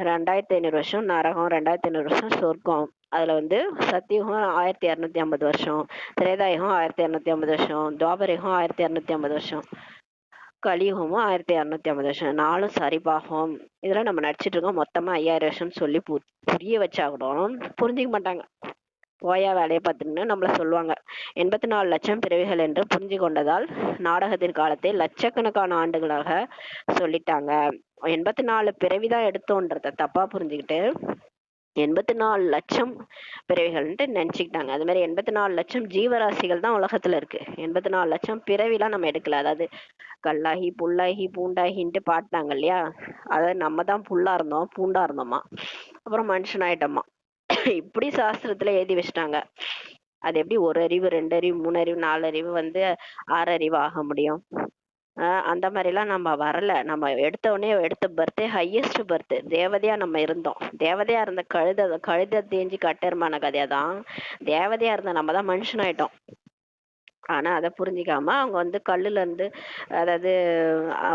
2500 வருஷம் நரகம், 2500 வருஷம் சொர்க்கம். அதுல வந்து சத்தியுகம் 1250 வருஷம், திரேதாயுகம் 1250 வருஷம், துவாபரயுகம் 1250 வருஷம், கலியுகமும் 1250 வருஷம். 4ம் சரிபாகம். இதெல்லாம் நம்ம நடிச்சிட்டு இருக்கோம். மொத்தமா 5000 வருஷம்னு சொல்லி புரிய வச்சா கூட புரிஞ்சுக்க மாட்டாங்க. போயா வேலையை பார்த்துன்னு நம்மள சொல்லுவாங்க. 84 லட்சம் பிறவிகள் என்று புரிஞ்சு கொண்டதால் நாடகத்தின் காலத்தை லட்சக்கணக்கான ஆண்டுகளாக சொல்லிட்டாங்க. 84 பிறவிதான் எடுத்தோன்றத தப்பா புரிஞ்சுக்கிட்டு 84 லட்சம் பிறவிகள்ன்ட்டு நினைச்சுக்கிட்டாங்க. அது மாதிரி 84 லட்சம் ஜீவராசிகள் தான் உலகத்துல இருக்கு. 84 லட்சம் பிறவிலாம் நம்ம எடுக்கல. அதாவது கல்லாகி புல்லாகி பூண்டாகின்ட்டு பாட்டாங்க இல்லையா, அதாவது நம்ம தான் புல்லா இருந்தோம், பூண்டா இருந்தோமா, அப்புறம் மனுஷன் ஆயிட்டோமா, இப்படி சாஸ்திரத்துல எழுதி வச்சுட்டாங்க. அது எப்படி 1 அறிவு 2 அறிவு 3 அறிவு 4 அறிவு வந்து 6 அறிவு ஆக முடியும்? அந்த மாதிரி எல்லாம் நம்ம வரல. நம்ம எடுத்த பர்த்தே ஹையஸ்ட் பர்த், தேவதையா நம்ம இருந்தோம். தேவதையா இருந்த கழுத தேஞ்சு கட்டெருமான கதையாதான் தேவதையா இருந்த நம்ம தான் மனுஷன் ஆயிட்டோம். ஆனா அதை புரிஞ்சிக்காம அவங்க வந்து கல்லுல இருந்து, அதாவது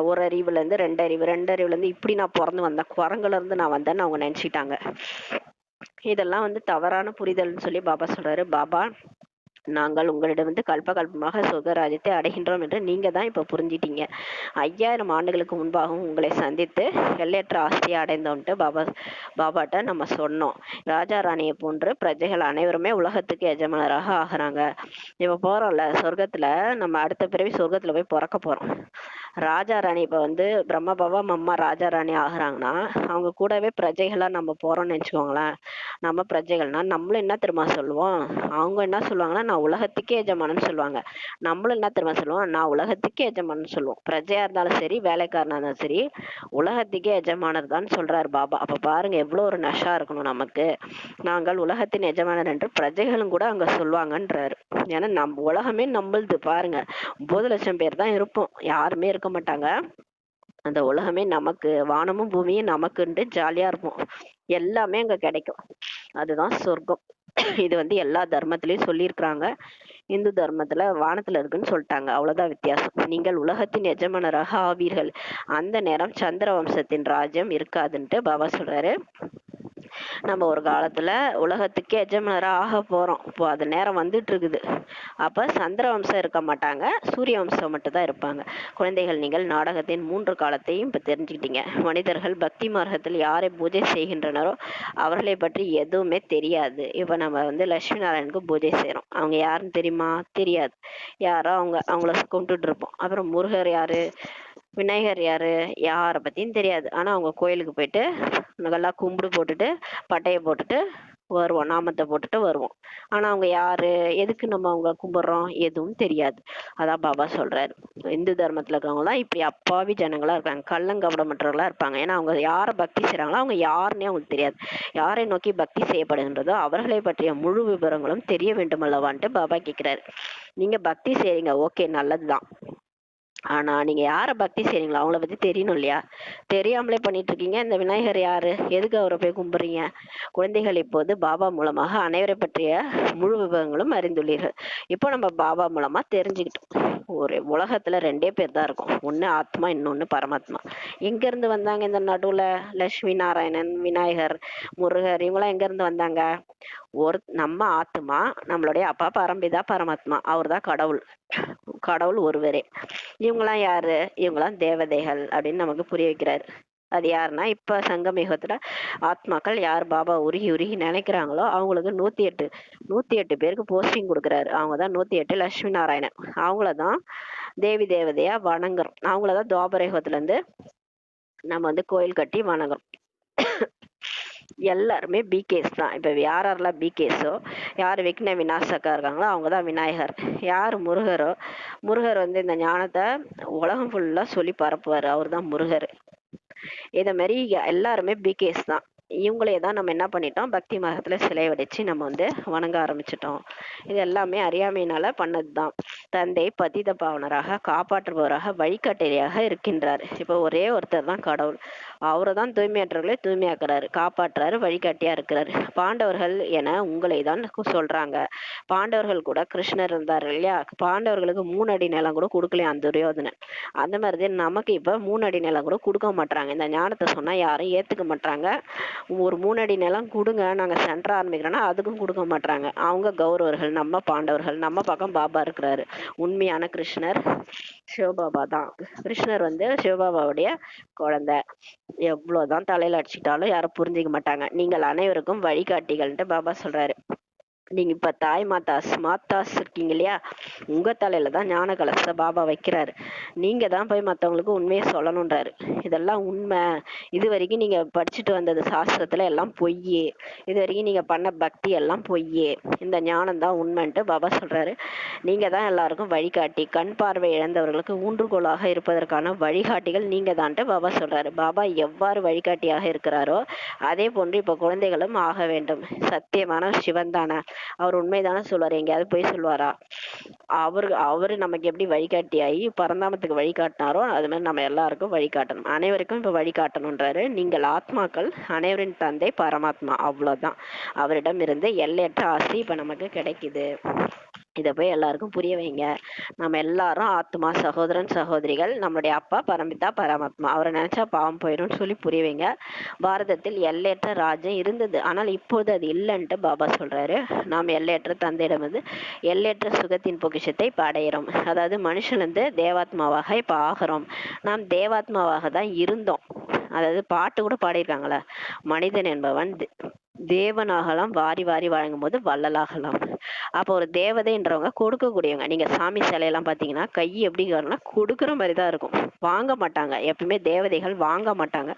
1 அறிவுல இருந்து 2 அறிவு, 2 அறிவுல இருந்து இப்படி நான் பிறந்து வந்தேன், குரங்குல இருந்து நான் வந்தேன்னு அவங்க நினைச்சிட்டாங்க. இதெல்லாம் வந்து தவறான புரிதல்னு சொல்லி பாபா சொல்றாரு. பாபா நாங்கள் உங்களிடமிருந்து கல்பமாக சொர்க்கராஜ்யத்தை அடைகின்றோம் என்று நீங்க தான் இப்ப புரிஞ்சிட்டீங்க. 5000 ஆண்டுகளுக்கு முன்பாகவும் உங்களை சந்தித்து எல்லையற்ற ஆஸ்தியை அடைந்தோம்ட்டு பாபாட்ட நம்ம சொன்னோம். ராஜா ராணியை போன்று பிரஜைகள் அனைவருமே உலகத்துக்கு எஜமானராக ஆகுறாங்க. இப்ப போறோம்ல சொர்க்கத்துல, நம்ம அடுத்த பிறவி சொர்க்கத்துல போய் பிறக்க போறோம். ராஜா ராணி இப்ப பிரம்ம பாபா மம்மா ராஜா ராணி ஆகுறாங்கன்னா அவங்க கூடவே பிரஜைகளா நம்ம போறோம்னு வச்சுக்கோங்களேன். நம்ம பிரஜைகள்னா நம்மளும் என்ன தெரியுமா சொல்லுவோம்? அவங்க என்ன சொல்லுவாங்கன்னா நான் உலகத்துக்கே எஜமானன்னு சொல்லுவாங்க. நம்மளும் என்ன தெரியுமா சொல்லுவோம்? நான் உலகத்துக்கே எஜமானன்னு சொல்லுவோம். பிரஜையா இருந்தாலும் சரி, வேலைக்காரனா இருந்தாலும் சரி, உலகத்துக்கே எஜமானர் தான் சொல்றாரு பாபா. அப்ப பாருங்க எவ்வளவு ஒரு நஷா இருக்கணும் நமக்கு. நாங்கள் உலகத்தின் எஜமானர் என்று பிரஜைகளும் கூட அங்க சொல்லுவாங்கன்றாரு. ஏன்னா நம்ம உலகமே நம்மளுது. பாருங்க 9,00,000 பேர் தான் இருப்போம், யாருமே இருக்க மாட்டாங்க. அந்த உலகமே நமக்கு, வானமும் பூமியும் நமக்குன்ட்டு ஜாலியா இருப்போம். எல்லாமே அங்க கிடைக்கும். அதுதான் சொர்க்கம். இது எல்லா தர்மத்திலயும் சொல்லியிருக்கிறாங்க. இந்து தர்மத்துல வானத்துல இருக்குன்னு சொல்லிட்டாங்க, அவ்வளவுதான் வித்தியாசம். நீங்கள் உலகத்தின் எஜமானராக ஆவீர்கள். அந்த நேரம் சந்திர வம்சத்தின் ராஜ்யம் இருக்காதுன்ட்டு பாபா சொல்றாரு. நம்ம ஒரு காலத்துல உலகத்துக்கே எஜமானரா ஆக போறோம். இப்போ அது நேரம் வந்துட்டு இருக்குது. அப்ப சந்திர வம்சம் இருக்க மாட்டாங்க, சூரிய வம்சம் மட்டும் தான் இருப்பாங்க. குழந்தைகள், நீங்கள் நாடகத்தின் 3 காலத்தையும் இப்ப தெரிஞ்சுக்கிட்டீங்க. மனிதர்கள் பக்தி மார்க்கத்தில் யாரை பூஜை செய்கின்றனரோ அவர்களை பற்றி எதுவுமே தெரியாது. இப்ப நம்ம லட்சுமி நாராயணுக்கு பூஜை செய்யறோம். அவங்க யாருன்னு தெரியுமா? தெரியாது. யாரோ அவங்கள கும்பிட்டுட்டு இருப்போம். அப்புறம் முருகர் யாரு, விநாயகர் யாரு, யாரை பத்தியும் தெரியாது. ஆனா அவங்க கோயிலுக்கு போயிட்டு நல்லா கும்பிடு போட்டுட்டு பட்டைய போட்டுட்டு வருவோம், நாமத்தை போட்டுட்டு வருவோம். ஆனா அவங்க யாரு, எதுக்கு நம்ம அவங்க கும்பிடுறோம், எதுவும் தெரியாது. அதான் பாபா சொல்றாரு, இந்து தர்மத்துல இருக்கவங்க எல்லாம் இப்படி அப்பாவி ஜனங்களா இருக்காங்க, கள்ளங்கபடமற்றவர்களா இருப்பாங்க. ஏன்னா அவங்க யாரை பக்தி செய்யறாங்களோ அவங்க யாருன்னே அவங்களுக்கு தெரியாது. யாரை நோக்கி பக்தி செய்யப்படுகின்றதோ அவர்களை பற்றிய முழு விவரங்களும் தெரிய வேண்டும் அல்லவான்ட்டு பாபா கேட்கிறாரு. நீங்க பக்தி செய்றீங்க, ஓகே, நல்லதுதான். ஆனா நீங்க யார பக்தி செய்றீங்களோ அவங்கள பத்தி தெரியணும் இல்லையா? தெரியாமலே பண்ணிட்டு இருக்கீங்க. இந்த விநாயகர் யாரு, எதுக்கு அவரை போய் கும்பிடுறீங்க? குழந்தைகள், இப்போது பாபா மூலமாக அனைவரை பற்றிய முழு விவரங்களும் அறிந்துள்ளீர்கள். இப்போ நம்ம பாபா மூலமா தெரிஞ்சுக்கிட்டோம். ஒரு உலகத்துல 2 பேர் தான் இருக்கும், ஒண்ணு ஆத்மா, இன்னொன்னு பரமாத்மா. எங்க இருந்து வந்தாங்க இந்த நடுவுல? லட்சுமி நாராயணன், விநாயகர், முருகர், இவங்கெல்லாம் எங்க இருந்து வந்தாங்க? நம்ம ஆத்மா, நம்மளுடைய அப்பா பரம்பிதா பரமாத்மா, அவர் தான் கடவுள். கடவுள் ஒருவரே. இவங்கெல்லாம் யாரு? இவங்கெல்லாம் தேவதைகள் அப்படின்னு நமக்கு புரிய வைக்கிறாரு. அது யாருன்னா, இப்ப சங்கமயுகத்துல ஆத்மாக்கள் யார் பாபா உருகி உருகி நினைக்கிறாங்களோ அவங்களுக்கு 108 பேருக்கு போஸ்டிங் கொடுக்குறாரு. அவங்கதான் 108 லட்சுமி நாராயணன். அவங்களதான் தேவி தேவதையா வணங்குறோம். அவங்களதான் துவாபர யுகத்துல இருந்து நம்ம கோயில் கட்டி வணங்குறோம். எல்லாருமே பிகேஸ் தான். இப்ப யாரெல்லாம் பிகேஸோ, யார் விக்ன விநாசகா இருக்காங்களோ அவங்கதான் விநாயகர். யார் முருகரோ, முருகர் இந்த ஞானத்தை உலகம் ஃபுல்லா சொல்லி பரப்புவாரு, அவர் தான் முருகர். இத மாதிரி எல்லாருமே பிகேஸ் தான். இவங்களே தான் நம்ம என்ன பண்ணிட்டோம், பக்தி மார்க்கத்துல சிலை வடிச்சு நம்ம வணங்க ஆரம்பிச்சிட்டோம். இது எல்லாமே அறியாமையினால பண்ணதுதான். தந்தை பதித பாவனராக, காப்பாற்றுபவராக, வழிகாட்டியாக இருக்கின்றார். இப்ப ஒரே ஒருத்தர் தான் கடவுள். அவரை தான் தூய்மையற்றவர்களை தூய்மையாக்குறாரு, காப்பாற்றுறாரு, வழிகாட்டியா இருக்கிறாரு. பாண்டவர்கள் என உங்களை தான் சொல்றாங்க. பாண்டவர்கள் கூட கிருஷ்ணர் இருந்தாரு இல்லையா? பாண்டவர்களுக்கு 3 அடி நிலம் கூட கொடுக்கலையா அந்த துரியோதனன். அந்த மாதிரிதான் நமக்கு இப்ப 3 அடி நிலம் கூட கொடுக்க மாட்டாங்க. இந்த ஞானத்தை சொன்னா யாரும் ஏத்துக்க மாட்டாங்க. ஒரு 3 அடி நிலம் கொடுங்க, நாங்க சென்டர் ஆரம்பிக்கிறோம்னா அதுக்கும் கொடுக்க மாட்டாங்க. அவங்க கௌரவர்கள், நம்ம பாண்டவர்கள். நம்ம பக்கம் பாபா இருக்கிறாரு. உண்மையான கிருஷ்ணர் சிவபாபா தான். கிருஷ்ணர் சிவபாபாவுடைய குழந்தை. எவ்வளவுதான் தலையில அடிச்சுட்டாலும் யாரும் புரிஞ்சுக்க மாட்டாங்க. நீங்கள் அனைவருக்கும் வழிகாட்டிகள்ன்ட்டு பாபா சொல்றாரு. நீங்க இப்ப தாய் மாத்தாஸ் இருக்கீங்க இல்லையா? உங்க தலையில தான் ஞான கலச பாபா வைக்கிறாரு. நீங்க தான் போய் மத்தவங்களுக்கு உண்மையை சொல்லணும்ன்றாரு. இதெல்லாம் உண்மை. இது வரைக்கும் நீங்க படிச்சுட்டு வந்தது சாஸ்திரத்துல எல்லாம் பொய்யே. இது வரைக்கும் நீங்க பண்ண பக்தி எல்லாம் பொய்யே. இந்த ஞானம் தான் உண்மைன்ட்டு பாபா சொல்றாரு. நீங்க தான் எல்லாருக்கும் வழிகாட்டி. கண் பார்வை இழந்தவர்களுக்கு ஊன்றுகோலாக இருப்பதற்கான வழிகாட்டிகள் நீங்க தான்ட்டு பாபா சொல்றாரு. பாபா எவ்வாறு வழிகாட்டியாக இருக்கிறாரோ அதே போன்று இப்ப குழந்தைகளும் ஆக வேண்டும். சத்தியமான சிவன் தானே, அவர் உண்மைதானே சொல்லுவாரு, எங்கேயாவது போய் சொல்லுவாரா? அவரு நமக்கு எப்படி வழிகாட்டியாகி பரந்தாமத்துக்கு வழிகாட்டினாரோ அது மாதிரி நம்ம எல்லாருக்கும் வழிகாட்டணும். அனைவருக்கும் இப்ப வழிகாட்டணும்ன்றாரு. நீங்கள் ஆத்மாக்கள், அனைவரின் தந்தை பரமாத்மா, அவ்வளவுதான். அவரிடம் இருந்து எல்லையற்ற ஆசி இப்ப நமக்கு கிடைக்குது. இதை போய் எல்லாருக்கும் புரிய வைங்க. நம்ம எல்லாரும் ஆத்மா, சகோதரன் சகோதரிகள், நம்மளுடைய அப்பா பரமிதா பரமாத்மா, அவரை நினைச்சா பாவம் போயிடும்னு சொல்லி புரிய வைங்க. பாரதத்தில் எல்லையற்ற ராஜ்யம் இருந்தது, ஆனால் இப்போது அது இல்லைன்ட்டு பாபா சொல்றாரு. நாம் எல்லையற்ற தந்தையிடம் வந்து எல்லையற்ற சுகத்தின் பொக்கிஷத்தை இப்ப அடையிறோம். அதாவது மனுஷன் வந்து தேவாத்மாவாக இப்ப ஆகிறோம். நாம் தேவாத்மாவாக தான் இருந்தோம். அதாவது பாட்டு கூட பாடியிருக்காங்களே, மனிதன் என்பவன் தேவனாகலாம், வாரி வாரி வழங்கும் போது வள்ளலாகலாம். அப்போ ஒரு தேவதைன்றவங்க கொடுக்கக்கூடியவங்க. நீங்க சாமி சிலையெல்லாம் பாத்தீங்கன்னா கை எப்படி வரும்னா கொடுக்குற மாதிரி தான் இருக்கும், வாங்க மாட்டாங்க. எப்பயுமே தேவதைகள் வாங்க மாட்டாங்க,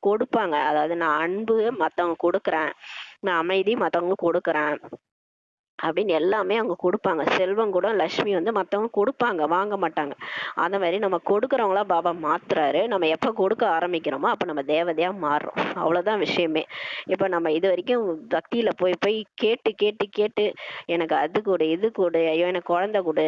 கொடுப்பாங்க. அதாவது நான் அன்பு மத்தவங்க கொடுக்குறேன், நான் அமைதி மத்தவங்க கொடுக்குறேன் அப்படின்னு எல்லாமே அவங்க கொடுப்பாங்க. செல்வம் கூட லட்சுமி வந்து மற்றவங்க கொடுப்பாங்க, வாங்க மாட்டாங்க. அந்த மாதிரி நம்ம கொடுக்குறவங்களா பாபா மாத்துறாரு. நம்ம எப்போ கொடுக்க ஆரம்பிக்கிறோமோ அப்போ நம்ம தேவதையா மாறுறோம். அவ்வளோதான் விஷயமே. இப்போ நம்ம இது வரைக்கும் பக்தியில போய் போய் கேட்டு கேட்டு கேட்டு எனக்கு அது கொடு, இது கொடு, ஐயோ எனக்கு குழந்தை கொடு,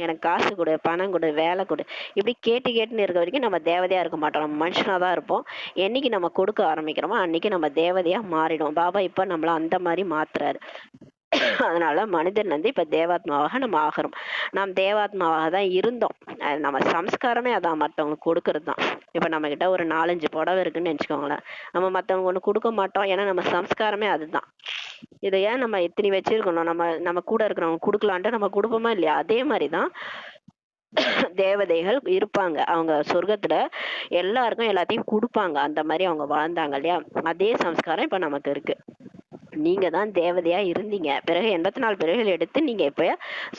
எனக்கு காசு கொடு, பணம் கொடு, வேலை கொடு, இப்படி கேட்டு கேட்டுன்னு இருக்க வரைக்கும் நம்ம தேவதையா இருக்க மாட்டோம், நம்ம மனுஷனா தான் இருப்போம். என்னைக்கு நம்ம கொடுக்க ஆரம்பிக்கிறோமோ அன்னைக்கு நம்ம தேவதையா மாறிடும். பாபா இப்போ நம்மள அந்த மாதிரி மாத்துறாரு. அதனால மனிதன் வந்து இப்ப தேவாத்மாவாக நம்ம ஆகிறோம். நாம் தேவாத்மாவாக தான் இருந்தோம். நம்ம சம்ஸ்காரமே அதான், மத்தவங்க கொடுக்கறது தான். இப்ப நம்ம கிட்ட ஒரு 4-5 புடவை இருக்குன்னு நினைச்சுக்கோங்களேன், நம்ம மத்தவங்க ஒண்ணு கொடுக்க மாட்டோம். ஏன்னா நம்ம சம்ஸ்காரமே அதுதான். இதை ஏன் நம்ம இத்தனை வச்சிருக்கணும், நம்ம நம்ம கூட இருக்கிறவங்க கொடுக்கலான்ட்டு நம்ம கொடுப்போமா இல்லையா? அதே மாதிரிதான் தேவதைகள் இருப்பாங்க. அவங்க சொர்க்கத்துல எல்லாருக்கும் எல்லாத்தையும் கொடுப்பாங்க. அந்த மாதிரி அவங்க வாழ்ந்தாங்க இல்லையா? அதே சம்ஸ்காரம் இப்ப நமக்கு இருக்கு. நீங்க தான் தேவதையா இருந்தீங்க, பிறகு 84 பிறகுகள் எடுத்து நீங்க இப்ப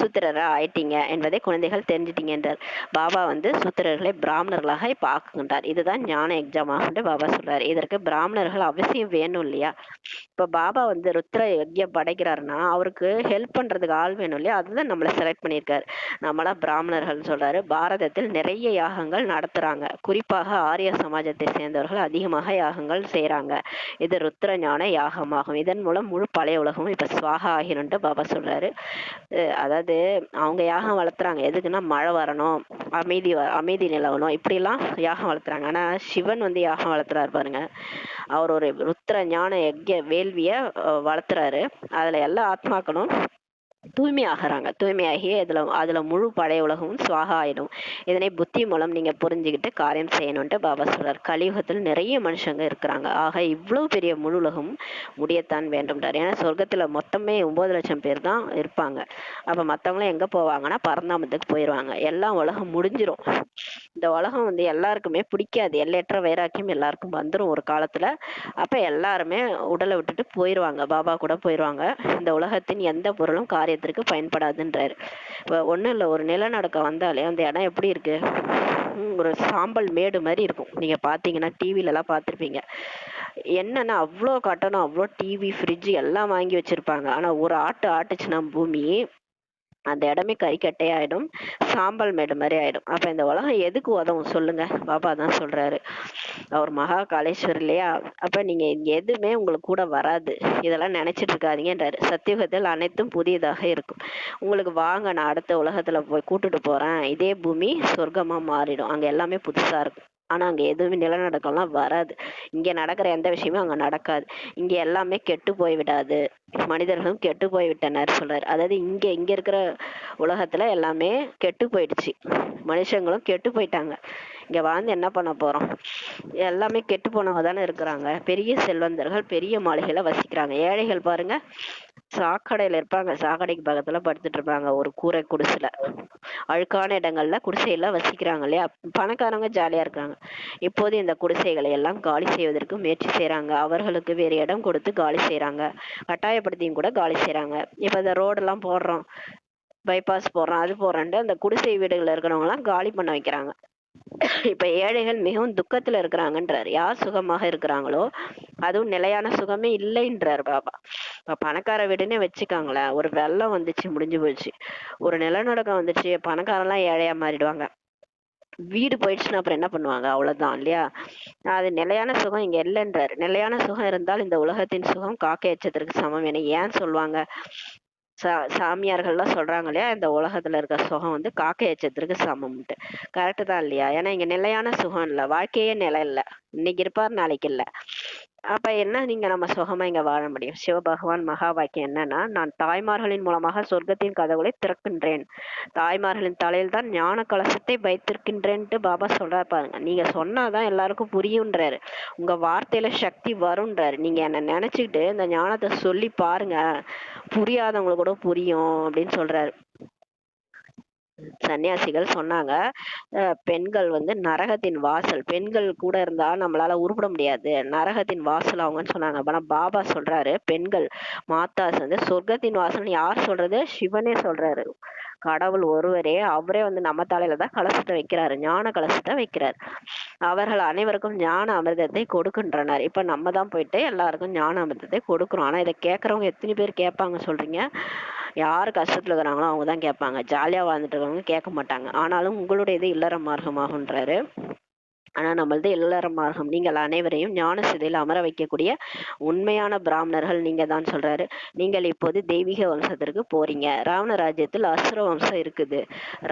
சூத்திரரா ஆயிட்டீங்க என்பதை குழந்தைகள் தெரிஞ்சிட்டீங்க என்றார். பாபா வந்து சூத்திரர்களை பிராமணர்களாக இப்ப ஆக்குகின்றார். இதுதான் ஞான எக்ஸாம் ஆகுன்ட்டு பாபா சொல்றாரு. இதற்கு பிராமணர்கள் அவசியம் வேணும் இல்லையா? இப்ப பாபா வந்து ருத்ர யஜ்யம் படைக்கிறாருன்னா அவருக்கு ஹெல்ப் பண்றதுக்கு ஆள் வேணும் இல்லையா? அதுதான் நம்மள செலக்ட் பண்ணியிருக்காரு. நம்மளா பிராமணர்கள் சொல்றாரு. பாரதத்தில் நிறைய யாகங்கள் நடத்துறாங்க. குறிப்பாக ஆரிய சமாஜத்தை சேர்ந்தவர்கள் அதிகமாக யாகங்கள் செய்யறாங்க. இது ருத்ர ஞான யாகமாகும். இதன் மூலம் முழு பழைய உலகமும் இப்ப சுவாகா ஆகிரும்ட்டு பாபா சொல்றாரு. அதாவது அவங்க யாகம் வளர்த்துறாங்க எதுக்குன்னா மழை வரணும், அமைதி நிலவணும், இப்படி எல்லாம் யாகம் வளர்த்துறாங்க. ஆனா சிவன் வந்து யாகம் வளர்த்துறாரு பாருங்க. அவர் ஒரு ருத்ர ஞான யக்ய வேள்விய வளர்த்துறாரு. அதுல எல்லா ஆத்மாக்களும் தூய்மை ஆகிறாங்க. தூய்மையாகி அதுல முழு பழைய உலகமும் சுவாகா ஆயிடும். இதனை புத்தி மூலம் நீங்க புரிஞ்சுக்கிட்டு காரியம் செய்யணும்ட்டு பாபா சொல்றார். கலியுகத்தில் நிறைய மனுஷங்க இருக்கிறாங்க. ஆக இவ்வளவு பெரிய முழு உலகமும் முடியத்தான் வேண்டும்ன்றார். ஏன்னா சொர்க்கத்துல மொத்தமே 9 லட்சம் பேர் தான் இருப்பாங்க. அப்ப மத்தவங்களும் எங்க போவாங்கன்னா பரந்தாமத்துக்கு போயிடுவாங்க. எல்லாம் உலகம் முடிஞ்சிரும். இந்த உலகம் வந்து எல்லாருக்குமே பிடிக்காது. எல்லையற்ற வைராக்கியம் எல்லாருக்கும் வந்துடும் ஒரு காலத்துல. அப்ப எல்லாருமே உடலை விட்டுட்டு போயிடுவாங்க, பாபா கூட போயிடுவாங்க. இந்த உலகத்தின் எந்த பொருளும் காரியத்திற்கு பயன்படாதுன்றாரு. இப்ப ஒண்ணும் இல்ல, ஒரு நிலநடுக்கம் வந்தாலே அந்த இடம் எப்படி இருக்கு, ஒரு சாம்பல் மேடு மாதிரி இருக்கும். நீங்க பாத்தீங்கன்னா டிவில எல்லாம் பார்த்திருப்பீங்க. என்னன்னா அவ்வளோ கட்டணம், அவ்வளோ டிவி ஃப்ரிட்ஜ் எல்லாம் வாங்கி வச்சிருப்பாங்க. ஆனா ஒரு ஆட்டு ஆட்டுச்சுன்னா பூமி அந்த இடமே கறிக்கட்டையாயிடும், சாம்பல் மேடு மாதிரி ஆயிடும். அப்ப இந்த உலகம் எதுக்கு உதவும் சொல்லுங்க? பாபா தான் சொல்றாரு. அவர் மகா காளேஸ்வர் இல்லையா? அப்ப நீங்க எதுவுமே உங்களுக்கு கூட வராது, இதெல்லாம் நினைச்சிட்டு இருக்காதீங்கன்றாரு. சத்தியுகத்தில் அனைத்தும் புதியதாக இருக்கும். உங்களுக்கு வாங்க, நான் அடுத்த உலகத்துல போய் கூட்டுட்டு போறேன். இதே பூமி சொர்க்கமா மாறிடும், அங்க எல்லாமே புதுசா இருக்கும். ஆனா அங்க எதுவுமே நிலநடுக்கம்லாம் வராது. இங்க நடக்கிற எந்த விஷயமும் அங்க நடக்காது. இங்க எல்லாமே கெட்டு போய் விடாது, மனிதர்களும் கெட்டு போய் விட்டனர் சொல்றாரு. அதாவது இங்க இங்க இருக்கிற உலகத்துல எல்லாமே கெட்டு போயிடுச்சு, மனுஷங்களும் கெட்டு போயிட்டாங்க. இங்க வாழ்ந்து என்ன பண்ண போறோம்? எல்லாமே கெட்டு போனவங்க தானே இருக்கிறாங்க. பெரிய செல்வந்தர்கள் பெரிய மாளிகையில வசிக்கிறாங்க. ஏழைகள் பாருங்க சாக்கடையில இருப்பாங்க, சாக்கடைக்கு பக்கத்துல படுத்துட்டு இருப்பாங்க, ஒரு கூரை குடிசைல, அழுக்கான இடங்கள்ல குடிசையில வசிக்கிறாங்க இல்லையா? பணக்காரங்க ஜாலியா இருக்காங்க. இப்போது இந்த குடிசைகளை எல்லாம் காலி செய்வதற்கு முயற்சி செய்யறாங்க. அவர்களுக்கு வேறு இடம் கொடுத்து காலி செய்யறாங்க, கட்டாயப்படுத்தியும் கூட காலி செய்யறாங்க. இப்ப இந்த ரோடு எல்லாம் போடுறோம், பைபாஸ் போடுறோம், அது போடுறோன்ட்டு அந்த குடிசை வீடுகள்ல இருக்கிறவங்க எல்லாம் காலி பண்ண வைக்கிறாங்க. இப்ப ஏழைகள் மிகவும் துக்கத்துல இருக்கிறாங்கன்றாரு. யார் சுகமாக இருக்கிறாங்களோ அதுவும் நிலையான சுகமே இல்லைன்றாரு பாபா. இப்ப பணக்கார வீடுன்னே வச்சுக்காங்களேன், ஒரு வெள்ளம் வந்துச்சு முடிஞ்சு போச்சு, ஒரு நிலநடுக்கம் வந்துச்சு, பணக்காரெல்லாம் ஏழையா மாறிடுவாங்க. வீடு போயிடுச்சுன்னா அப்புறம் என்ன பண்ணுவாங்க? அவ்வளவுதான் இல்லையா? அது நிலையான சுகம் இங்க இல்லைன்றாரு. நிலையான சுகம் இருந்தால் இந்த உலகத்தின் சுகம் காக்கை எச்சத்திற்கு சமம் என ஏன் சொல்லுவாங்க? சாமியார்கள்லாம் சொல்றாங்க இல்லையா, இந்த உலகத்துல இருக்க சுகம் வந்து காக்கை எச்சத்திற்கு சமம்ட்டு. கரெக்டு தான் இல்லையா? ஏன்னா இங்க நிலையான சுகம் இல்லை, வாழ்க்கையே நிலை இல்லை. இன்னைக்கு இருப்பார் நாளைக்கு இல்லை. அப்ப என்ன நீங்க நம்ம சுகமா இங்க வாழ முடியும்? சிவபகவான் மகா வாக்கியம் என்னன்னா, நான் தாய்மார்களின் மூலமாக சொர்க்கத்தின் கதவுகளை திறக்கின்றேன். தாய்மார்களின் தலையில் தான் ஞான கலசத்தை வைத்திருக்கின்றேன்ட்டு பாபா சொல்றாரு பாருங்க. நீங்க சொன்னாதான் எல்லாருக்கும் புரியுன்றாரு. உங்க வார்த்தையில சக்தி வரும்ன்றாரு. நீங்க என்ன நினைச்சுக்கிட்டு இந்த ஞானத்தை சொல்லி பாருங்க. புரியாதவங்களுக்கு கூட புரியும் அப்படின்னு சொல்றாரு. சன்னியாசிகள் சொன்னாங்க, பெண்கள் வந்து நரகத்தின் வாசல். பெண்கள் கூட இருந்தா நம்மளால உருப்பட முடியாது. நரகத்தின் வாசல் அவங்கன்னு சொன்னாங்க. ஆனா பாபா சொல்றாரு, பெண்கள் மாதாஸ் வந்து சொர்க்கத்தின் வாசல்னு யார் சொல்றது? சிவனே சொல்றாரு. கடவுள் ஒருவரே, அவரே வந்து நம்ம தலையில தான் கலசத்தை வைக்கிறாரு. ஞான கலசத்தை வைக்கிறார். அவர்கள் அனைவருக்கும் ஞான அமிர்தத்தை கொடுக்கின்றனர். இப்ப நம்ம தான் போயிட்டு எல்லாருக்கும் ஞான அமிர்தத்தை கொடுக்குறோம். ஆனா இதை கேட்கறவங்க எத்தனை பேர் கேட்பாங்க சொல்றீங்க? யார் கஷ்டத்துல இருக்கிறாங்களோ அவங்க தான் கேட்பாங்க. ஜாலியா வாழ்ந்துட்டு இருக்கவங்க கேட்க மாட்டாங்க. ஆனாலும் உங்களுடைய இது இல்லற மார்க்கமாகுன்றாரு. ஆனா நம்மளது இல்லற மார்க்கம். நீங்கள் அனைவரையும் ஞான சிதையில் அமர வைக்கக்கூடிய உண்மையான பிராமணர்கள் நீங்க தான் சொல்றாரு. நீங்கள் இப்போது தெய்வீக வம்சத்திற்கு போறீங்க. ராவண ராஜ்யத்தில் அசுர வம்சம் இருக்குது.